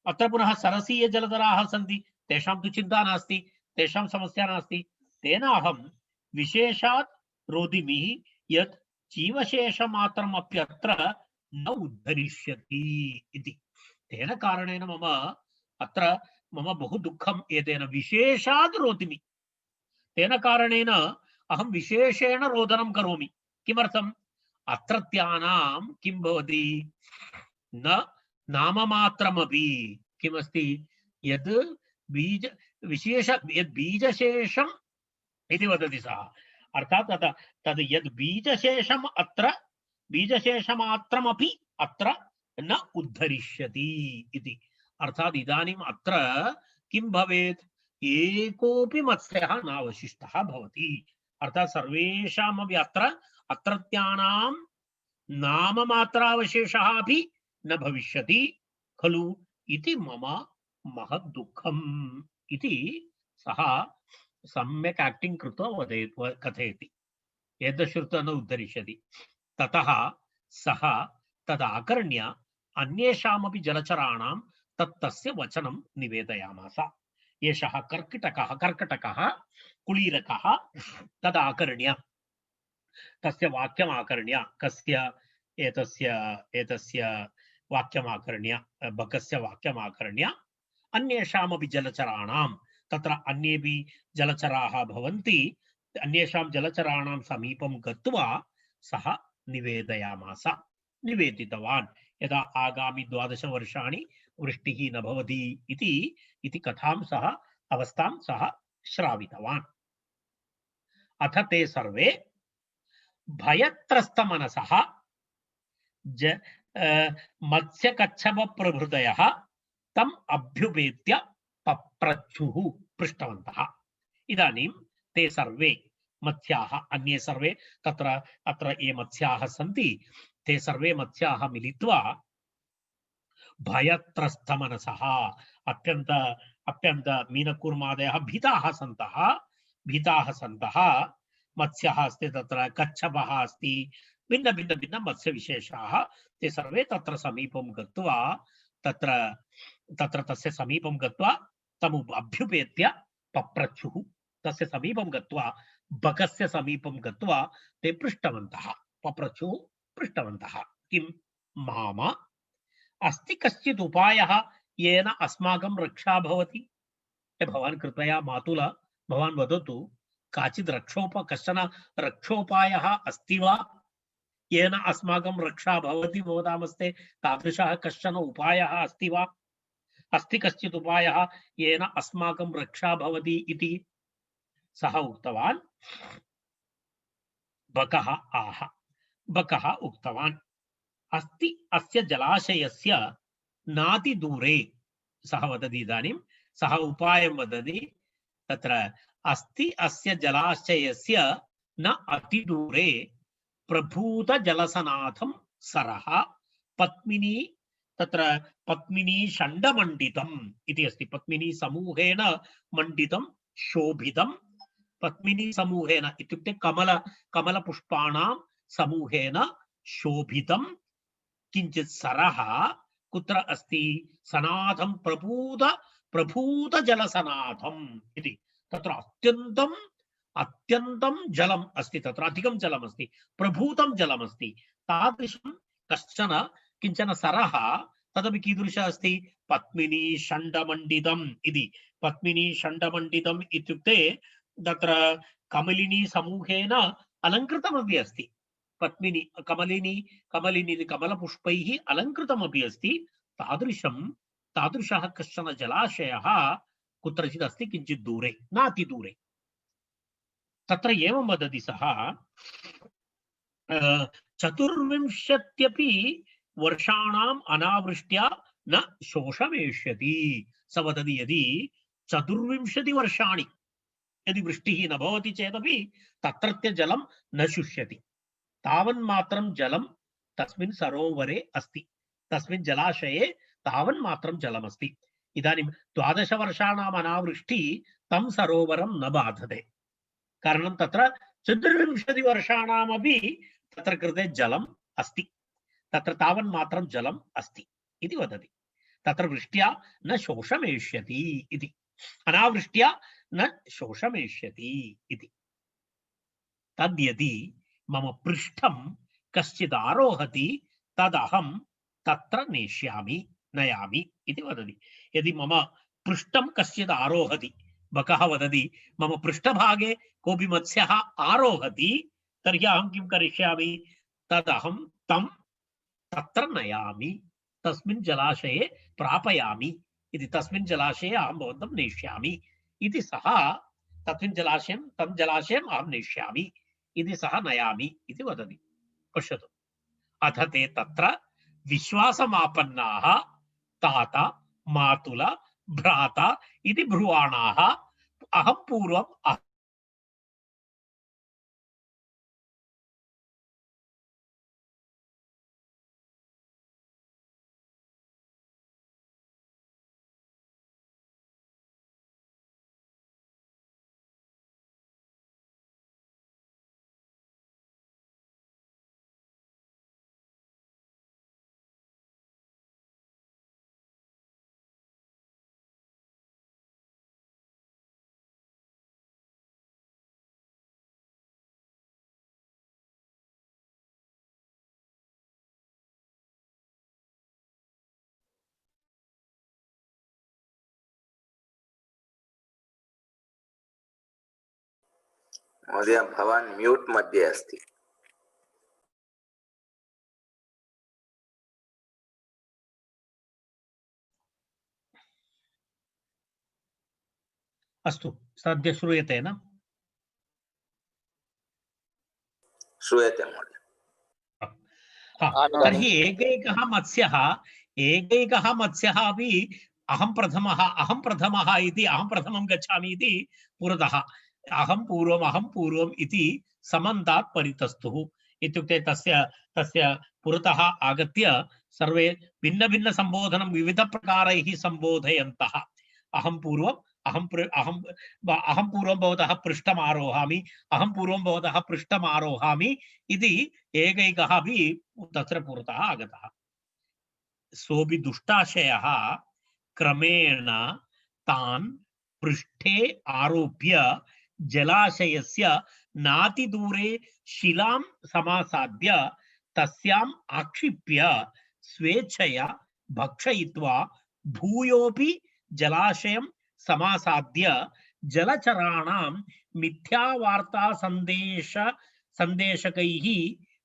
अत्र पुनः सरसि ये जलचराः सन्ति तेषां तु चिन्ता नास्ति, तेषां समस्या नास्ति। तेन अहं विशेषात् रोदिमि यत् जीवशेषमात्रमप्यत्र न उद्धरिष्यति इति। तेन कारणेन मम बहु दुःखम् एतेन विशेषात् रोदिमि। तेन कारणेन अहं विशेषेण रोदनं करोमि। किमर्थम्? अत्रत्यानां किं भवति? न नाममात्रमपि किमस्ति? यद् बीज विशेष यद् बीजशेषम् इति वदति सः। अर्थात् तद् यद् बीजशेषम् अत्र बीजशेषमात्रमपि अत्र न उद्धरिष्यति इति। अर्थात् इदानीम् अत्र किं भवेत्? एकोऽपि मत्स्यः नावशिष्टः भवति। अर्थात् सर्वेषामपि अत्रत्यानां नाममात्रावशेषः अपि न भविष्यति खलु इति मम महत् दुःखम् इति सः सम्यक् एक्टिंग कृत्वा कथयति। एतत् श्रुत्वा न उद्धरिष्यति। ततः सः तदाकर्ण्य अन्येषामपि जलचराणां तस्य वचनं निवेदयामास। एषः कर्कटकः कुळीरकः तदाकर्ण्य तस्य वाक्यमाकर्ण्य कस्य एतस्य वाक्यमाकर्ण्य बकस्य वाक्यमाकर्ण्य अन्येषामपि जलचराणां तत्र अन्येपि जलचराः भवन्ति, अन्येषां जलचराणां समीपं गत्वा सः निवेदितवान् यदा आगामि 12 वर्षाणि वृष्टिः न भवति इति कथां अवस्थां सः श्रावितवान्। अथ ते सर्वे भयत्रस्तमनसः मत्स्यकच्छप प्रभृतयः तम् अभ्युपेत्य पप्रच्छुः पृष्टवन्तः। इदानीं ते सर्वे मत्स्याः अन्ये सर्वे अत्र ये मत्स्याः सन्ति ते सर्वे मत्स्याः मिलित्वा भयत्रस्तमनसः अत्यन्त मीनकूर्मादयः भीताः सन्तः मत्स्यः अस्ति, तत्र कच्छपः अस्ति, भिन्न भिन्न भिन्न मत्स्यविशेषाः ते सर्वे तत्र समीपं गत्वा तस्य समीपं गत्वा तम् अभ्युपेत्य पप्रच्छुः। तस्य समीपं गत्वा बकस्य समीपं गत्वा ते पृष्टवन्तः, पप्रच्छुः पृष्टवन्तः, किं माम अस्ति कश्चित् उपायः येन अस्माकं रक्षा भवति? भवान् कृपया मातुल भवान् वदतु, काचित् कश्चन रक्षोपायः अस्ति वा येन अस्माकं रक्षा भवति? भवतां हस्ते तादृशः कश्चन उपायः अस्ति वा? अस्ति कश्चित् उपायः येन अस्माकं रक्षा भवति इति सः उक्तवान्। बकः आह, बकः उक्तवान्, अस्ति अस्य जलाशयस्य नातिदूरे, सः वदति इदानीं, सः उपायं वदति, तत्र अस्ति अस्य जलाशयस्य न अतिदूरे प्रभूत जलसनाथं सरः पद्मिनी, तत्र पद्मिनी षण्डमण्डितम् इति अस्ति, पद्मिनी समूहेन मण्डितं शोभितं, पद्मिनी समूहेन इत्युक्ते कमलपुष्पाणां समूहेन शोभितं किञ्चित् सरः कुत्र अस्ति? सनाथं प्रभूत जलसनाथम् इति, तत्र अत्यन्तं जलम् अस्ति, तत्र अधिकं जलम् अस्ति, प्रभूतं जलम् अस्ति, तादृशं कश्चन किञ्चन सरः, तदपि कीदृशः अस्ति? पद्मिनी षण्डमण्डितम् इति। पद्मिनी षण्डमण्डितम् इत्युक्ते तत्र कमलिनी समूहेन अलङ्कृतमपि अस्ति, पद्मिनी कमलिनी कमलपुष्पैः अलङ्कृतमपि अस्ति, तादृशः कश्चन जलाशयः कुत्रचित् अस्ति, किञ्चित् दूरे, नातिदूरे। तत्र एवं वदति सः, 24 वर्षाणाम् अनावृष्ट्या न शोषमेष्यति। स वदति, यदि 24 वर्षाणि यदि वृष्टिः न भवति चेदपि तत्रत्य जलं न शुष्यति, तावन्मात्रं जलं तस्मिन् सरोवरे अस्ति, तस्मिन् जलाशये तावन्मात्रं जलमस्ति। इदानीं 12 वर्षाणाम् अनावृष्टिः तं सरोवरं न बाधते, कारणं तत्र 24 वर्षाणामपि तत्र कृते जलम् अस्ति, तत्र तावन्मात्रं जलम् अस्ति इति वदति। तत्र वृष्ट्या न शोषमेष्यति इति, अनावृष्ट्या न शोषमेष्यति इति। तद्यदि मम पृष्ठं कश्चित् आरोहति तदहं तत्र नेष्यामि, नयामि इति वदति। यदि मम पृष्ठं कश्चित् आरोहति, बकः वदति, मम पृष्ठभागे कोऽपि मत्स्यः आरोहति, तर्हि अहं किं करिष्यामि? तदहं तं तत्र नयामि, तस्मिन् जलाशये प्रापयामि इति, तस्मिन् जलाशये अहं भवन्तं नेष्यामि इति, सः तस्मिन् जलाशयं तं जलाशयम् अहं नेष्यामि इति, सः नयामि इति वदति। पश्यतु, अथ ते तत्र विश्वासमापन्नाः ताता मातुल भ्राता इति ब्रुवाणाः। अहं पूर्वम् महोदय, भवान् म्यूट् मध्ये अस्ति। अस्तु, सद्य श्रूयते न? श्रूयते महोदय। तर्हि एकैकः मत्स्यः अपि अहं प्रथमः इति, अहं प्रथमं गच्छामि इति पुरतः अहं पूर्वम् इति समन्तात् परितस्तुः इत्युक्ते तस्य पुरतः आगत्य सर्वे भिन्न संबोधनं विविधप्रकारैः सम्बोधयन्तः। अहं पूर्वं भवतः पृष्ठम् आरोहामि, अहं पूर्वं भवतः पृष्ठम् आरोहामि इति एकैकः अपि तत्र पुरतः आगतः। सोऽपि दुष्टाशयः क्रमेण तान् पृष्ठे आरोप्य जलाशयस्य नातिदूरे शिलां समासाद्य तस्याम् आक्षिप्य स्वेच्छया भक्षयित्वा भूयोपि जलाशयं समासाद्य जलचराणां मिथ्यावार्ता संदेशकैः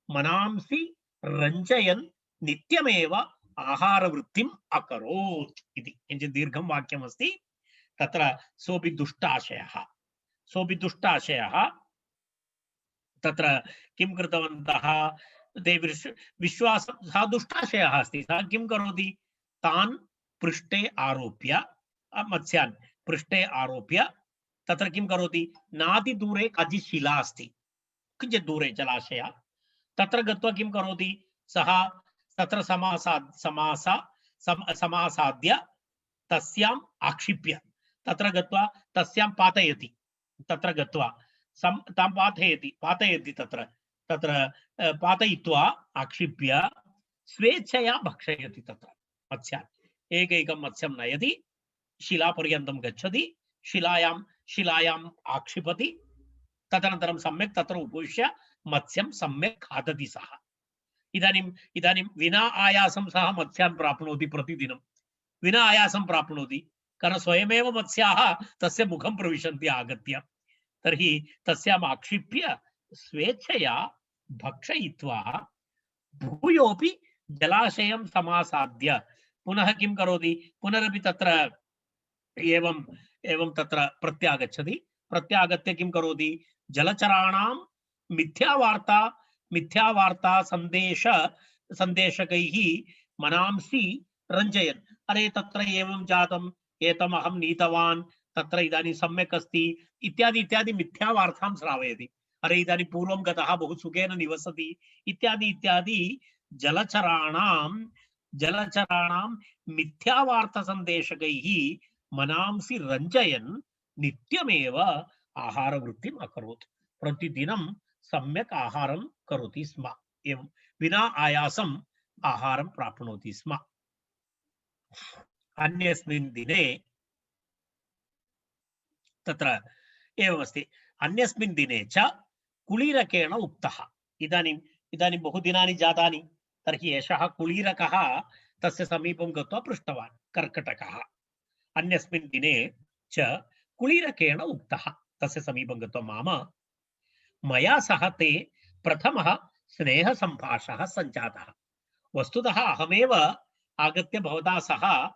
मनांसि रञ्जयन् नित्यमेव आहारवृत्तिम् अकरोत् इति। किञ्चित् दीर्घं वाक्यमस्ति। तत्र सोऽपि दुष्टाशयः तत्र किं कृतवन्तः, ते विश्वासं, सः दुष्टाशयः अस्ति, सः किं करोति, तान् पृष्ठे आरोप्य, मत्स्यान् पृष्ठे आरोप्य तत्र किं करोति, नातिदूरे काचित् शिला अस्ति, किञ्चित् दूरे जलाशय, तत्र गत्वा किं करोति, सः तत्र समासाद्य तस्याम् आक्षिप्य, तत्र गत्वा तस्यां पातयति, तत्र गत्वा तां पातयति, तत्र पातयित्वा आक्षिप्य स्वेच्छया भक्षयति, तत्र मत्स्यान् एकैकं मत्स्यं नयति, शिलापर्यन्तं गच्छति, शिलायाम् आक्षिपति, तदनन्तरं सम्यक् तत्र उपविश्य मत्स्यं सम्यक् खादति सः। इदानीं विना आयासं सः मत्स्यान् प्राप्नोति, प्रतिदिनं विना आयासं प्राप्नोति, कारण स्वयमेव मत्स्याः तस्य मुखं प्रविशन्ति आगत्य। तर्हि तस्याम् आक्षिप्य स्वेच्छया भक्षयित्वा भूयोऽपि जलाशयं समासाद्य पुनः किं करोति, पुनरपि तत्र एवं तत्र प्रत्यागत्य किं करोति, जलचराणां मिथ्यावार्ता संदेशकैः मनांसि रञ्जयन्, अरे तत्र एवं जातम्, एतम् अहं नीतवान्, तत्र इदानीं सम्यक् अस्ति इत्यादि इत्यादि मिथ्यावार्तां श्रावयति, अरे इदानीं पूर्वं गतः बहु सुखेन निवसति इत्यादि इत्यादि जलचराणां मिथ्यावार्तसन्देशकैः मनांसि रञ्जयन् नित्यमेव आहारवृत्तिम् अकरोत्, प्रतिदिनं सम्यक् आहारं करोति स्म, एवं विना आयासम् आहारं प्राप्नोति स्म। अन्यस्मिन् दिने तत्र एवमस्ति, अन्यस्मिन् दिने च कुळीरकेण उक्तः, इदानीं बहुदिनानि जातानि, तर्हि एषः कुळीरकः तस्य समीपं गत्वा पृष्टवान्, कर्कटकः, अन्यस्मिन् दिने च कुळीरकेण उक्तः, तस्य समीपं गत्वा, माम मया सह ते प्रथमः स्नेहसम्भाषणः सञ्जातः, वस्तुतः अहमेव आगत्य भवता सह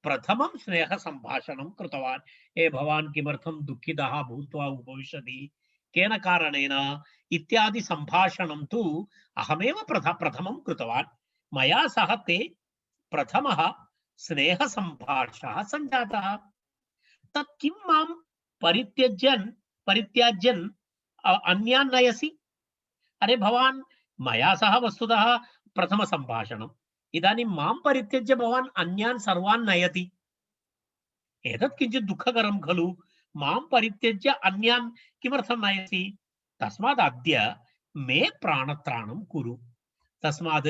प्रथमं स्नेहसम्भाषणं कृतवान्, ए भवान् किमर्थं दुःखितः भूत्वा उपविशति, केन कारणेन इत्यादि सम्भाषणं तु अहमेव प्रथमं कृतवान्, मया सह ते प्रथमः स्नेहसम्भाषणः सञ्जातः, तत् किं मां परित्याज्यन् अन्यान् नयसि, अरे भवान् मया सह वस्तुतः प्रथमसम्भाषणम्, इदानीं मां परित्यज्य भवान् अन्यान् सर्वान् नयति, एतत् किञ्चित् दुःखकरं खलु, मां परित्यज्य अन्यान् किमर्थं नयसि, तस्मात् अद्य मे प्राणत्राणं कुरु, तस्मात्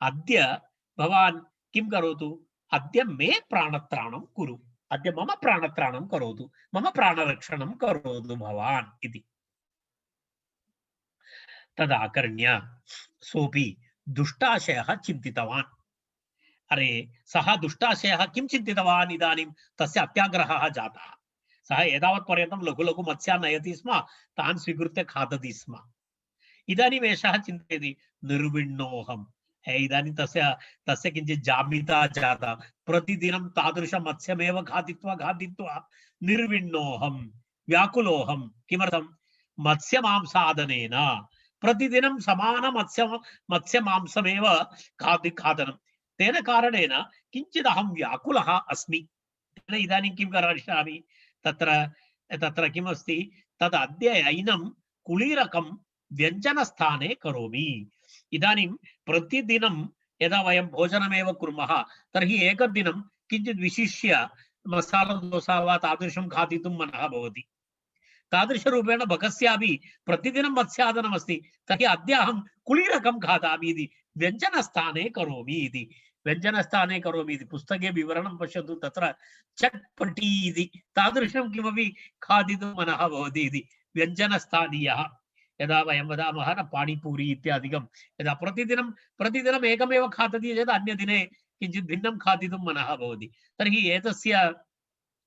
अद्य भवान् किं करोतु, अद्य मे प्राणत्राणं कुरु, अद्य मम प्राणत्राणं करोतु, मम प्राणरक्षणं करोतु भवान् इति। तदाकर्ण्य सोऽपि दुष्टाशयः चिन्तितवान्, अरे सः दुष्टाशयः किं चिन्तितवान्, इदानीं तस्य अत्याग्रहः जातः, सः एतावत् पर्यन्तं लघु लघु मत्स्यान् नयति स्म, तान् स्वीकृत्य खादति स्म, इदानीम् एषः चिन्तयति निर्विण्णोऽहम्, इदानीं तस्य किञ्चित् जामिता जाता, प्रतिदिनं तादृशं मत्स्यमेव खादित्वा निर्विण्णोऽहं व्याकुलोऽहं, किमर्थं, मत्स्यमांसादनेन प्रतिदिनं समान मत्स्यमांसमेव खादनं, तेन कारणेन किञ्चित् अहं व्याकुलः अस्मि, इदानीं किं करिष्यामि, तत्र किमस्ति, तद् अद्य ऐनं कुळीरकं व्यञ्जनस्थाने करोमि, इदानीं प्रतिदिनं यदा वयं भोजनमेव कुर्मः तर्हि एकदिनं किञ्चित् विशिष्य मसाला दोसा वा तादृशं खादितुं मनः भवति, तादृशरूपेण भगस्यापि प्रतिदिनं मत्स्यादनमस्ति, तर्हि अद्य अहं कुळीरकं खादामि इति व्यञ्जनस्थाने करोमि इति, व्यञ्जनस्थाने करोमि इति पुस्तके विवरणं पश्यतु, तत्र चट्पटी इति तादृशं किमपि खादितुं मनः भवति इति, व्यञ्जनस्थानीयः यदा वयं वदामः न पाणिपूरी इत्यादिकं यदा प्रतिदिनम् एकमेव खादति चेत् अन्यदिने किञ्चित् भिन्नं खादितुं मनः भवति तर्हि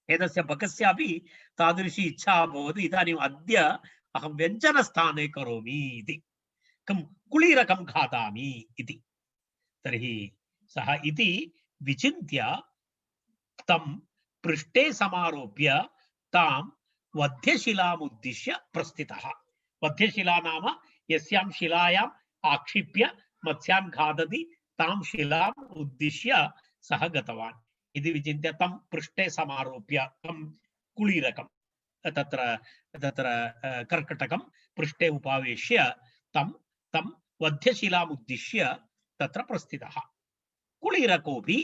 एतस्य बकस्यापि तादृशी इच्छा अभवत् इदानीम् अद्य अहं व्यञ्जनस्थाने करोमि इति कुळीरकं खादामि इति तर्हि सः इति विचिन्त्य तं पृष्ठे समारोप्य तां वध्यशिलामुद्दिश्य प्रस्थितः वध्यशिला नाम यस्यां शिलायाम् आक्षिप्य मत्स्यान् खादति तां शिलाम् उद्दिश्य सः गतवान् इति विचिन्त्य तं पृष्ठे समारोप्य तं कुळीरकं तत्र कर्कटकं पृष्ठे उपावेश्य तं वध्यशिलामुद्दिश्य तत्र प्रस्थितः कुळीरकोऽपि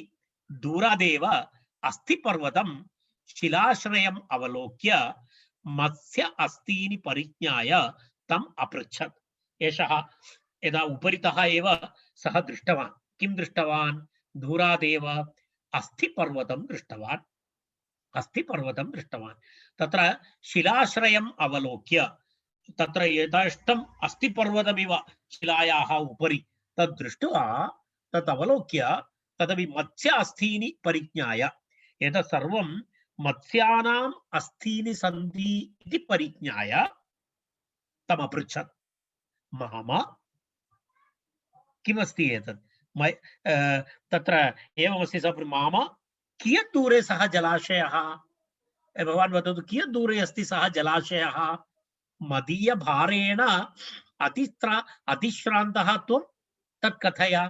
दूरादेव अस्थिपर्वतं शिलाश्रयम् अवलोक्य मत्स्य अस्तीनि परिज्ञाय तम् अपृच्छत् एषः यदा उपरितः एव सः दृष्टवान् किं दृष्टवान् दूरादेव अस्थिपर्वतं दृष्टवान् तत्र शिलाश्रयम् अवलोक्य तत्र यथेष्टम् अस्थिपर्वतमिव शिलायाः उपरि तद् दृष्ट्वा तत् अवलोक्य तदपि मत्स्य अस्थीनि परिज्ञाय एतत् सर्वं मत्स्यानाम् अस्थीनि सन्ति इति परिज्ञाय तमपृच्छत् माम किमस्ति एतत् तत्र एवमस्ति सः माम कियत् दूरे सः जलाशयः भवान् वदतु कियत् दूरे अस्ति सः जलाशयः मदीयभारेण अतिश्रान्तः त्वं तत् कथय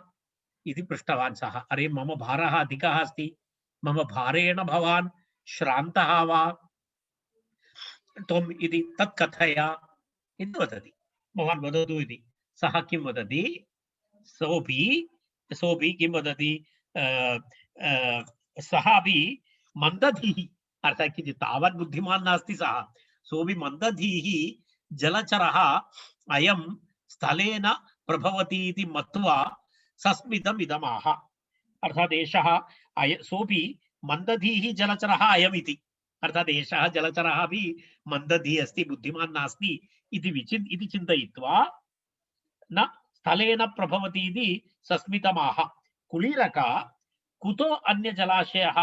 इति पृष्टवान् सः अरे मम भारः अधिकः अस्ति मम भारेण भवान् श्रान्तः वा त्वम् इति तत् कथय इति वदति भवान् वदतु इति सः किं वदति सोऽपि किं वदति सः अपि मन्दधीः अर्थात् किञ्चित् तावत् बुद्धिमान् नास्ति सः सोऽपि मन्दधीः जलचरः अयं स्थलेन प्रभवति इति मत्वा सस्मितम् इदमाह अर्थात् एषः सोऽपि मन्दधीः जलचरः अयमिति अर्थात् एषः जलचरः अपि मन्दधीः अस्ति बुद्धिमान् नास्ति इति चिन्तयित्वा न स्थलेन प्रभवति इति सस्मितमाह कुळीरक कुतो अन्य जलाशयः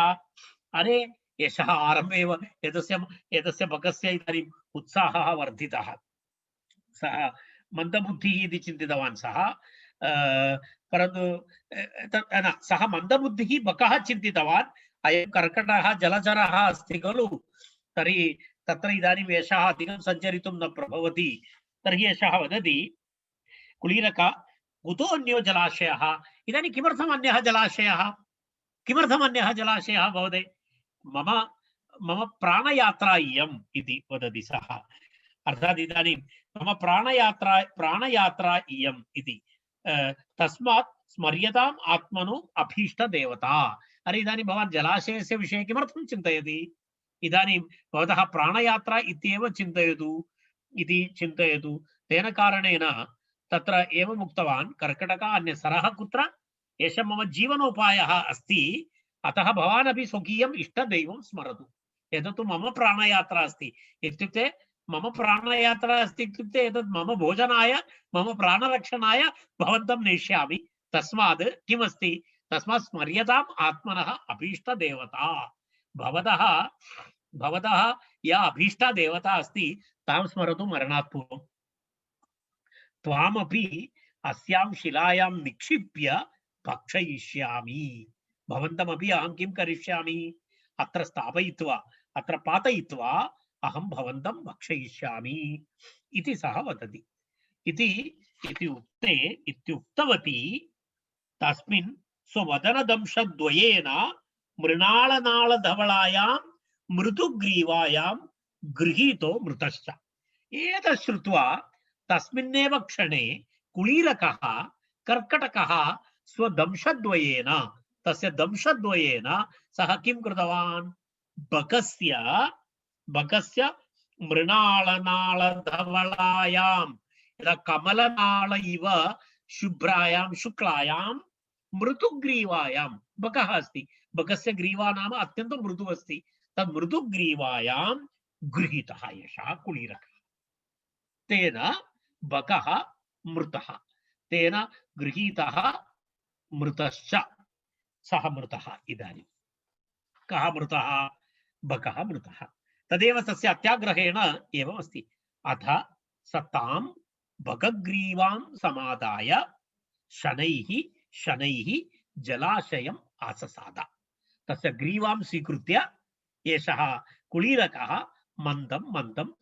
अरे एषः आरम्भे एव एतस्य बकस्य इदानीम् उत्साहः वर्धितः सः मन्दबुद्धिः इति चिन्तितवान् सः परन्तु सः मन्दबुद्धिः बकः चिन्तितवान् अयं कर्कटः जलचरः अस्ति खलु तर्हि तत्र इदानीम् एषः अधिकं सञ्चरितुं न प्रभवति तर्हि एषः वदति कुळीरक कुतो अन्यो जलाशयः इदानीं किमर्थम् अन्यः जलाशयः भवति मम प्राणयात्रा इयम् इति वदति सः अर्थात् इदानीं मम प्राणयात्रा इयम् इति तस्मात् स्मर्यताम् आत्मनो अभीष्टदेवता अरे इदानीं भवान् जलाशयस्य विषये किमर्थं चिन्तयति इदानीं भवतः प्राणयात्रा इत्येव चिन्तयतु तेन कारणेन तत्र एवम् उक्तवान् कर्कटकः अन्यसरः कुत्र एष मम जीवनोपायः अस्ति अतः भवान् अपि स्वकीयम् इष्टदैवं स्मरतु एतत् मम प्राणयात्रा अस्ति इत्युक्ते मम प्राणयात्रा अस्ति इत्युक्ते एतत् मम भोजनाय मम प्राणरक्षणाय भवन्तं नेष्यामि तस्मात् किमस्ति तस्मात् स्मर्यताम् आत्मनः अभीष्टदेवता भवतः या अभीष्टदेवता अस्ति तां स्मरतु मरणात् पूर्वं त्वामपि अस्यां शिलायां निक्षिप्य भक्षयिष्यामि भवन्तमपि अहं किं करिष्यामि अत्र स्थापयित्वा अत्र पातयित्वा अहं भवन्तं भक्षयिष्यामि इति सः वदति इत्युक्तवती तस्मिन् स्ववदनदंशद्वयेन मृणालनालधवलायां मृदुग्रीवायां गृहीतो मृतश्च एतत् श्रुत्वा तस्मिन्नेव क्षणे कुळीरकः कर्कटकः स्वदंशद्वयेन तस्य दंशद्वयेन सः किं कृतवान् बकस्य मृणालनालधवलायां यदा कमलनाल इव शुभ्रायां शुक्लायां मृदुग्रीवायां बकः अस्ति बकस्य ग्रीवा नाम अत्यन्तं मृदुः अस्ति तद् मृदुग्रीवायां गृहीतः एषः कुळीरकः तेन बकः मृतः, तेन गृहीतः मृतश्च, सः मृतः। इदानीं कः मृतः? बकः मृतः। तदेव तस्य अत्याग्रहेण एवम् अस्ति। अथ स तां बकग्रीवां समादाय शनैः शनैः जलाशयम् आससाद। तस्य ग्रीवां स्वीकृत्य एषः कुलीरकः मन्दं मन्दं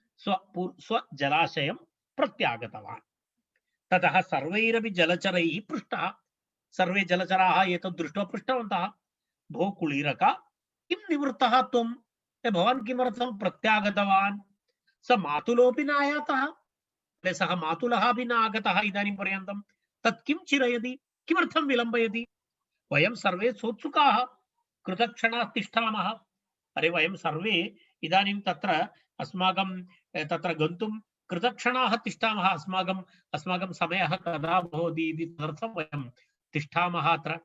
स्वजलाशयं प्रत्यागतवान्। ततः सर्वैरपि जलचरैः पृष्टः। सर्वे जलचराः एतत् दृष्ट्वा पृष्टवन्तः, भो कुलीरक, किं निवृत्तः त्वं? भवान् किमर्थं प्रत्यागतवान्? स मातुलोऽपि न आयातः, सः मातुलः अपि न आगतः इदानीं पर्यन्तं। तत् किं चिरयति? किमर्थं विलम्बयति? वयं सर्वे सोत्सुकाः, कृतक्षणाः तिष्ठामः। अरे वयं सर्वे इदानीं तत्र अस्माकं तत्र गन्तुं कृतक्षणाः तिष्ठामः। अस्माकं समयः कदा भवति इति तदर्थं वयं तिष्ठामः अत्र।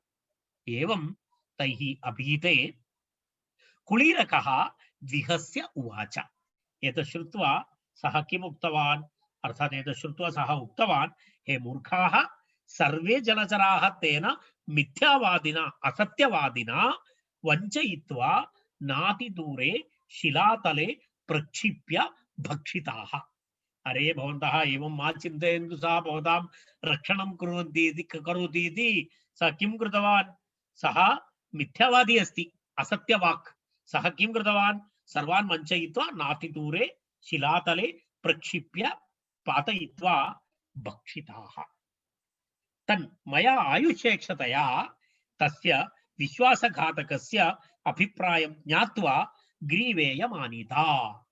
एवं तैः अभीते कुलीरकः विहस्य उवाच। एतत् श्रुत्वा सः किम् उक्तवान्? अर्थात् एतत् श्रुत्वा सः उक्तवान्, हे मूर्खाः, सर्वे जलचराः तेन मिथ्यावादिना असत्यवादिना वञ्चयित्वा नातिदूरे शिलातले प्रक्षिप्य भक्षिताः। अरे भवन्तः एवं मा चिन्तयन्तु, सः भवतां रक्षणं करोति इति। सः किं कृतवान्? सः मिथ्यावादी अस्ति, असत्यवाक्। सः किं कृतवान्? सर्वान् वञ्चयित्वा नातिदूरे शिलातले प्रक्षिप्य पातयित्वा भक्षिताः। तन्मया आयुष्येक्षतया तस्य विश्वासघातकस्य अभिप्रायं ज्ञात्वा ग्रीवेयमानीता।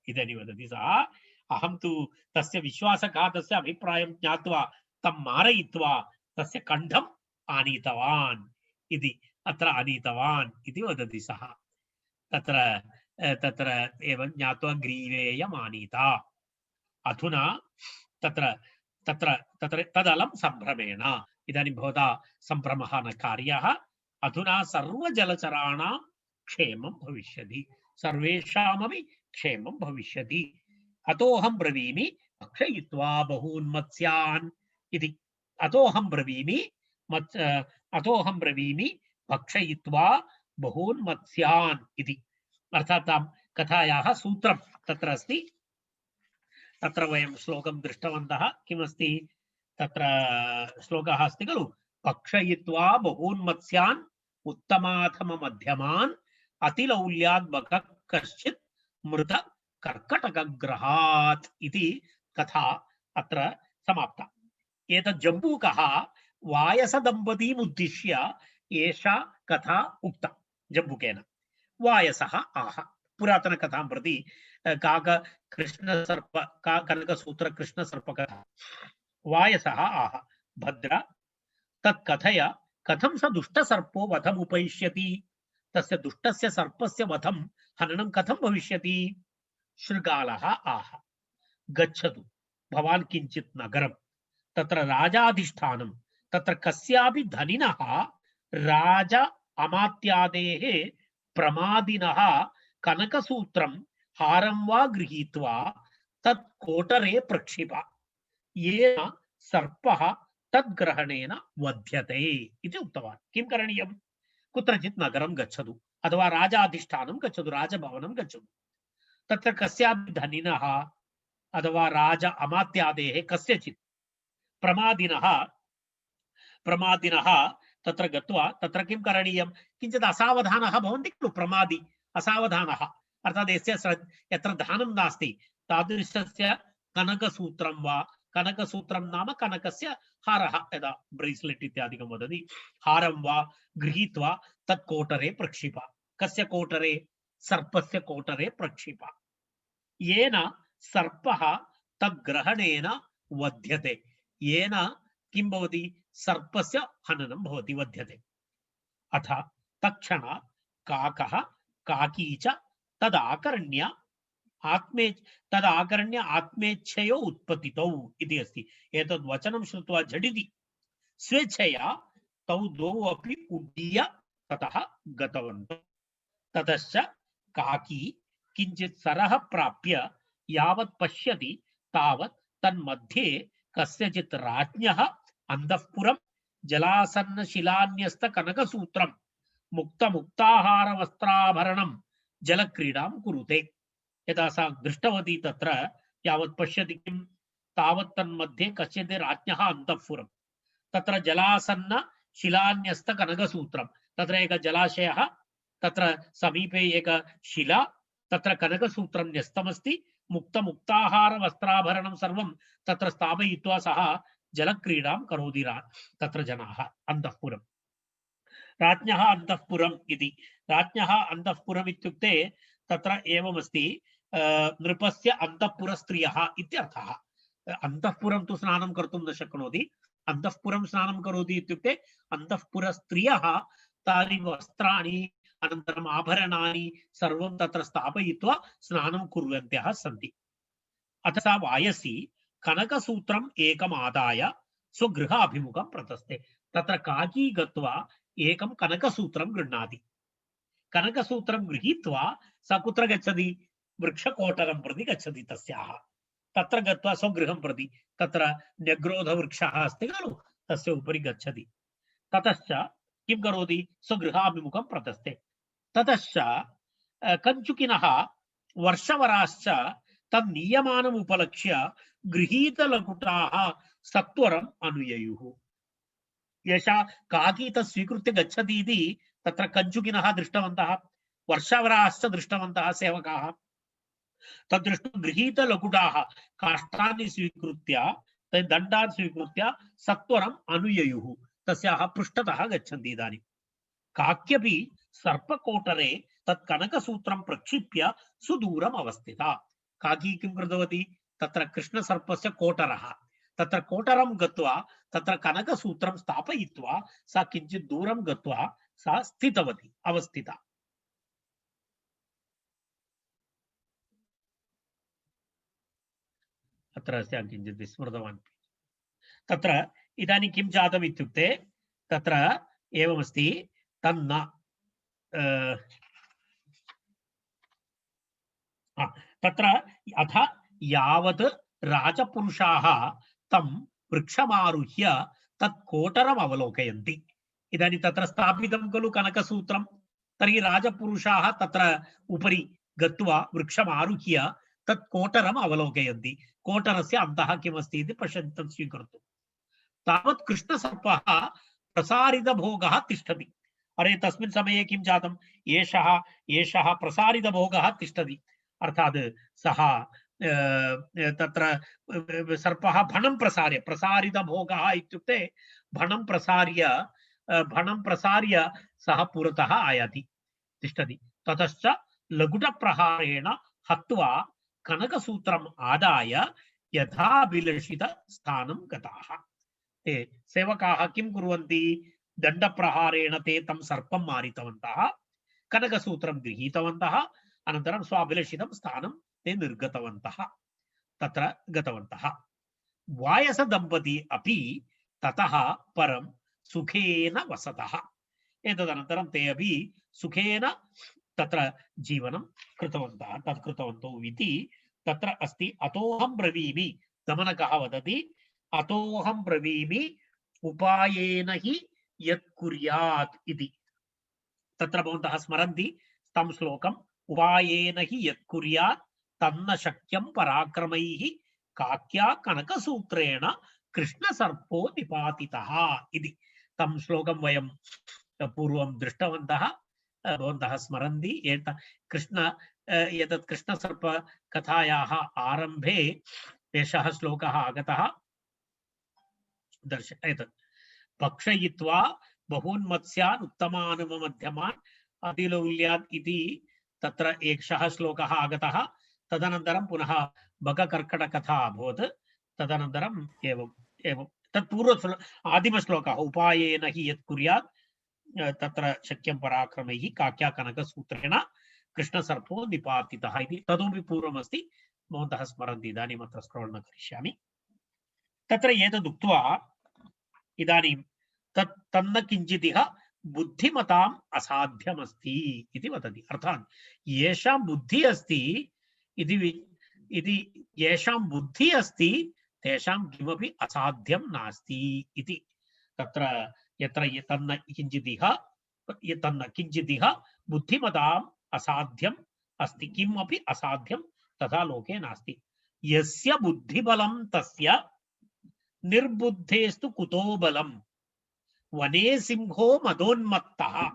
इदानीं वदति सः, अहं तु तस्य विश्वासघातस्य अभिप्रायं ज्ञात्वा तं मारयित्वा तस्य कण्ठम् आनीतवान् इति, अत्र आनीतवान् इति वदति सः। तत्र एवं ज्ञात्वा ग्रीवेयमानीता। अधुना तत्र तत्र तत्र तदलं सम्भ्रमेण। इदानीं भवता सम्भ्रमः न कार्यः। अधुना सर्वजलचराणां क्षेमं भविष्यति, सर्वेषामपि क्षेमं भविष्यति। अतोऽहं ब्रवीमि भक्षयित्वा बहून् मत्स्यान् इति। अतोऽहं ब्रवीमि भक्षयित्वा बहून् मत्स्यान् इति। अर्थात् कथायाः सूत्रं तत्र अस्ति। तत्र वयं श्लोकं दृष्टवन्तः। किमस्ति तत्र? श्लोकः अस्ति खलु, भक्षयित्वा बहून् मत्स्यान् उत्तमाधममध्यमान् अतिलौल्याद् बकः कश्चित् मृत कर्कटकग्रहात् इति कथा अत्र समाप्ता। एतत् जम्बूकः वायसदम्पतीम् उद्दिश्य एषा कथा उक्ता जम्बूकेन। वायसः आह पुरातनकथां प्रति कनकसूत्रकृष्णसर्पकथा। वायसः आह, भद्र तत्कथय, कथं स दुष्टसर्पो वधमुपैष्यति? तस्य दुष्टस्य सर्पस्य वधं हननं कथं भविष्यति? शृगालः आह, गच्छतु भवान् किञ्चित् नगरं, तत्र राजाधिष्ठानं, तत्र कस्यापि धनिनः राज अमात्यादेः प्रमादिनः कनकसूत्रं हारं वा गृहीत्वा तत् कोटरे प्रक्षिप, येन सर्पः तद्ग्रहणेन वध्यते इति उक्तवान्। किं करणीयं? कुत्रचित् नगरं गच्छतु अथवा राजाधिष्ठानं गच्छतु, राजभवनं गच्छतु। तत्र कस्यापि धनिनः अथवा राज अमात्यादेः कस्यचित् प्रमादिनः तत्र गत्वा तत्र किं करणीयं? किञ्चित् असावधानः भवन्ति खलु, प्रमादी असावधानः, अर्थात् यत्र धानं नास्ति तादृशस्य कनकसूत्रं वा, कनकसूत्रं नाम कनकस्य हारः, यदा ब्रेस्लेट् इत्यादिकं वदति, हारं वा गृहीत्वा तत् कोटरे प्रक्षिप। कस्य कोटरे? सर्पस्य कोटरे प्रक्षिप, येन सर्पः तद्ग्रहणेन वध्यते। येन किं भवति? सर्पस्य हननं भवति, वध्यते। अथ तत्क्षणात् काकः काकी च तदाकर्ण्य आत्मेच्छयो उत्पतितौ इति अस्ति। एतद् वचनं श्रुत्वा झटिति स्वेच्छया तौ द्वौ अपि उड्डीय ततः गतवन्तौ। ततश्च काकी किञ्चित् सरः प्राप्य यावत् पश्यति तावत् तन्मध्ये कस्यचित् राज्ञः अन्तःपुरं जलासन्नशिलान्यस्तकनकसूत्रं मुक्तमुक्ताहारवस्त्राभरणं जलक्रीडां कुरुते। यदा सा दृष्टवती तत्र यावत् पश्यति किं तावत् तन्मध्ये कस्यचित् राज्ञः अन्तःपुरं तत्र जलासन्न शिलान्यस्त कनकसूत्रं तत्र एक जलाशयः तत्र समीपे एक शिला तत्र कनकसूत्रं न्यस्तमस्ति मुक्तमुक्ताहार वस्त्राभरणं सर्वं तत्र स्थापयित्वा सः जलक्रीडां करोति तत्र जनाः अन्तःपुरं राज्ञः अन्तःपुरम् इति राज्ञः अन्तःपुरम् इत्युक्ते तत्र एवमस्ति नृपस्य अन्तःपुरस्त्रियः इत्यर्थः अन्तःपुरं तु स्नानं कर्तुं न शक्नोति अन्तःपुरं स्नानं करोति इत्युक्ते अन्तःपुरस्त्रियः तानि वस्त्राणि अनन्तरम् आभरणानि सर्वं तत्र स्थापयित्वा स्नानं कुर्वन्त्यः सन्ति। अथ सा वायसी कनकसूत्रम् एकम् आदाय स्वगृह अभिमुखं प्रतस्ते तत्र काकी गत्वा एकं कनकसूत्रं गृह्णाति कनकसूत्रं गृहीत्वा सा कुत्र गच्छति वृक्षकोटरं प्रति गच्छति तस्याः तत्र गत्वा स्वगृहं प्रति तत्र न्यग्रोधवृक्षः अस्ति खलु तस्य उपरि गच्छति ततश्च किं करोति स्वगृहाभिमुखं प्रतस्ते ततश्च कञ्चुकिनः वर्षवराश्च तन्नियमानम् उपलक्ष्य गृहीतलकुटाः सत्वरम् अनुययुः एषा काकी तत् स्वीकृत्य गच्छति इति तत्र कञ्चुकिनः दृष्टवन्तः वर्षवराश्च दृष्टवन्तः सेवकाः तद्दृष्ट्वा गृहीतलकुटाः काष्ठानि स्वीकृत्य दण्डान् स्वीकृत्य सत्वरम् अनुययुः तस्याः पृष्ठतः गच्छन्ति इदानीं काक्यपि सर्पकोटरे तत् कनकसूत्रं प्रक्षिप्य सुदूरम् अवस्थिता काकी किं कृतवती तत्र कृष्णसर्पस्य कोटरः तत्र कोटरं गत्वा तत्र कनकसूत्रं स्थापयित्वा सा किञ्चित् दूरं गत्वा सा स्थितवती अवस्थिता अत्र अस्यां किञ्चित् विस्मृतवान् तत्र इदानीं किं जातम् इत्युक्ते तत्र एवमस्ति तन्न तत्र अथ यावत् राजपुरुषाः तं वृक्षमारुह्य तत् कोटरम् अवलोकयन्ति इदानीं तत्र स्थापितं खलु कनकसूत्रं तर्हि राजपुरुषाः तत्र उपरि गत्वा वृक्षमारुह्य तत् कोटरम् अवलोकयन्ति कोटरस्य अन्तः किमस्ति इति पश्यन्तः स्वीकर्तुं तावत् कृष्णसर्पः प्रसारितभोगः तिष्ठति अरे तस्मिन् समये किं जातम् एषः प्रसारितभोगः तिष्ठति अर्थात् सः तत्र सर्पः भणं प्रसार्य प्रसारितभोगः इत्युक्ते भणं प्रसार्य सः पुरतः आयाति तिष्ठति ततश्च लघुटप्रहारेण हत्वा कनकसूत्रम् आदाय यथाभिलषित स्थानं गताः ते सेवकाः किं कुर्वन्ति दण्डप्रहारेण ते तं सर्पं मारितवन्तः कनकसूत्रं गृहीतवन्तः अनन्तरं स्वाभिलषितं स्थानं ते निर्गतवन्तः तत्र गतवन्तः वायसदम्पती अपि ततः परं सुखेन वसतः एतदनन्तरं ते अपि सुखेन तत्र जीवनं कृतवन्तः तत् कृतवन्तौ इति तत्र अस्ति अतोऽहं ब्रवीमि दमनकः वदति अतोऽहं ब्रवीमि उपायेन हि यत् कुर्यात् इति तत्र भवन्तः स्मरन्ति तं श्लोकम् उपायेन हि यत् कुर्यात् तन्न शक्यं पराक्रमैः काक्या कनकसूत्रेण कृष्णसर्पो निपातितः इति तं श्लोकं वयं पूर्वं दृष्टवन्तः भवन्तः स्मरन्ति एतत् कृष्णसर्प कथायाः आरम्भे एषः श्लोकः आगतः एतत् भक्षयित्वा बहून् मत्स्यान् उत्तमानुमध्यमान् अतिलौल्यात् इति तत्र एकः श्लोकः आगतः तदनन्तरं पुनः बककर्कटकथा अभवत् तदनन्तरम् एवं तत्पूर्व आदिमश्लोकः उपायेन हि यत् कुर्यात् तत्र शक्यं पराक्रमैः काक्या कनकसूत्रेण कृष्णसर्पो निपातितः इति ततोपि पूर्वमस्ति भवन्तः स्मरन्ति इदानीम् अत्र स्क्रोल् न करिष्यामि तत्र एतदुक्त्वा इदानीं तन्न किञ्चिदिह बुद्धिमताम् असाध्यमस्ति इति वदति अर्थात् येषां बुद्धिः अस्ति इति येषां बुद्धिः अस्ति तेषां किमपि असाध्यं नास्ति इति। तत्र यत्र तन्न किञ्चिदिह बुद्धिमताम् असाध्यम् अस्ति, किमपि असाध्यं तथा लोके नास्ति। यस्य बुद्धिबलं तस्य निर्बुद्धेस्तु कुतो बलम्, वने सिंहो मदोन्मत्तः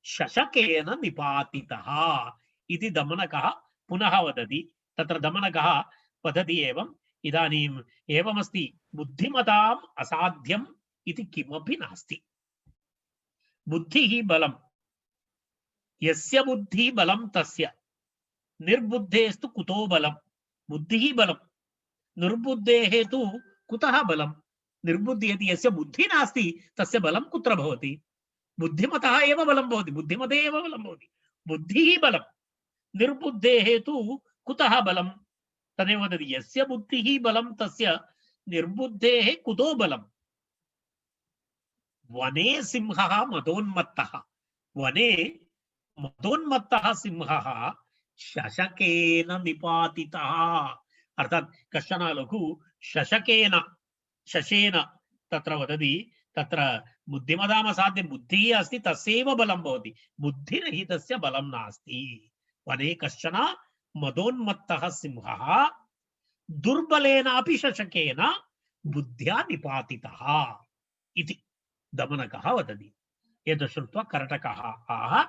शशकेन निपातितः इति दमनकः पुनः वदति। तत्र दमनकः वदति एवम्, इदानीम् एवमस्ति, बुद्धिमताम् असाध्यम् इति किमपि नास्ति। बुद्धिः बलं, यस्य बुद्धिः बलं तस्य निर्बुद्धेस्तु कुतो बलं। बुद्धिः बलं, निर्बुद्धेः तु कुतः बलं। निर्बुद्धि यदि यस्य बुद्धिः नास्ति तस्य बलं कुत्र भवति? बुद्धिमतः एव बलं भवति, बुद्धिमते एव बलं भवति। बुद्धिः बलं, निर्बुद्धेः तु कुतः बलं? तदेव वदति, यस्य बुद्धिः बलं तस्य निर्बुद्धेः कुतो बलं। वने सिंहः मदोन्मत्तः, वने मदोन्मत्तः सिंहः शशकेन निपातितः। अर्थात कश्चन लघु शशकेन, शशेन तत्र वदति, तत्र बुद्धिमताम् असाध्यं, बुद्धिः अस्ति तस्यैव बलं भवति, बुद्धिरहितस्य बलं नास्ति। वने कश्चन मदोन्मत्तः सिंहः दुर्बलेनापि शशकेन बुद्ध्या निपातितः इति दमनकः वदति। एतत् श्रुत्वा करटकः आह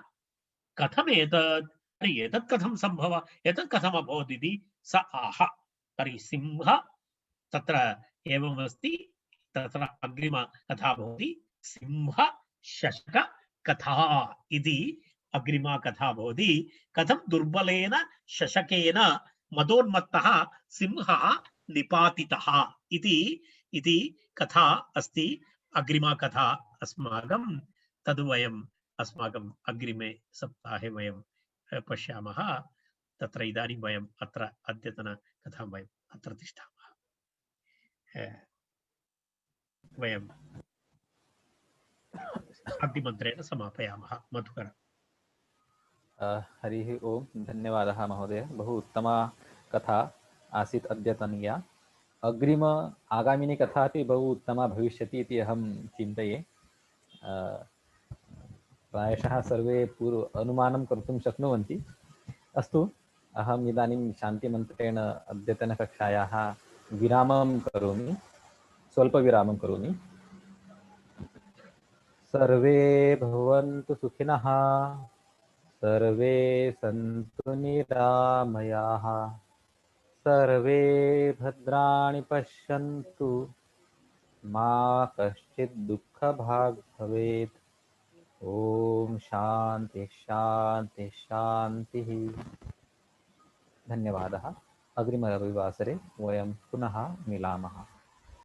कथमेतत्, एतत् कथं सम्भव, एतत् कथम् अभवत् इति स आह। तर्हि सिंह तत्र एवमस्ति, तत्र अग्रिम कथा भवति, सिंह शशक कथा इति अग्रिमा कथा भवति। कथं दुर्बलेन शशकेन मदोन्मत्तः सिंहः निपातितः इति कथा अस्ति। अग्रिमा कथा अस्माकं, तद् वयम् अस्माकम् अग्रिमे सप्ताहे वयं पश्यामः। तत्र इदानीं वयम् अत्र अद्यतन कथां वयम् अत्र तिष्ठामः। वयं शान्तिमन्त्रेण समापयामः। मधुकर। हरिः ओम, धन्यवादः महोदय। बहु उत्तमा कथा आसीत् अद्यतनीया। अग्रिम आगामिनी कथा अपि बहु उत्तमा भविष्यति इति अहं चिन्तये। प्रायशः सर्वे अनुमानं कर्तुं शक्नुवन्ति। अस्तु, अहम् इदानीं शान्तिमन्त्रेण अद्यतनकक्षायाः विरामं करोमि, स्वल्पविरामं करोमि। सर्वे भवन्तु सुखिनः, सर्वे सन्तु निरामयाः, सर्वे भद्राणि पश्यन्तु, मा कश्चित् दुःखभाग् भवेत्। ओम शांति शांति शान्तिः। धन्यवादः। अग्रिम रविवासरे वयं पुनः मिलामः।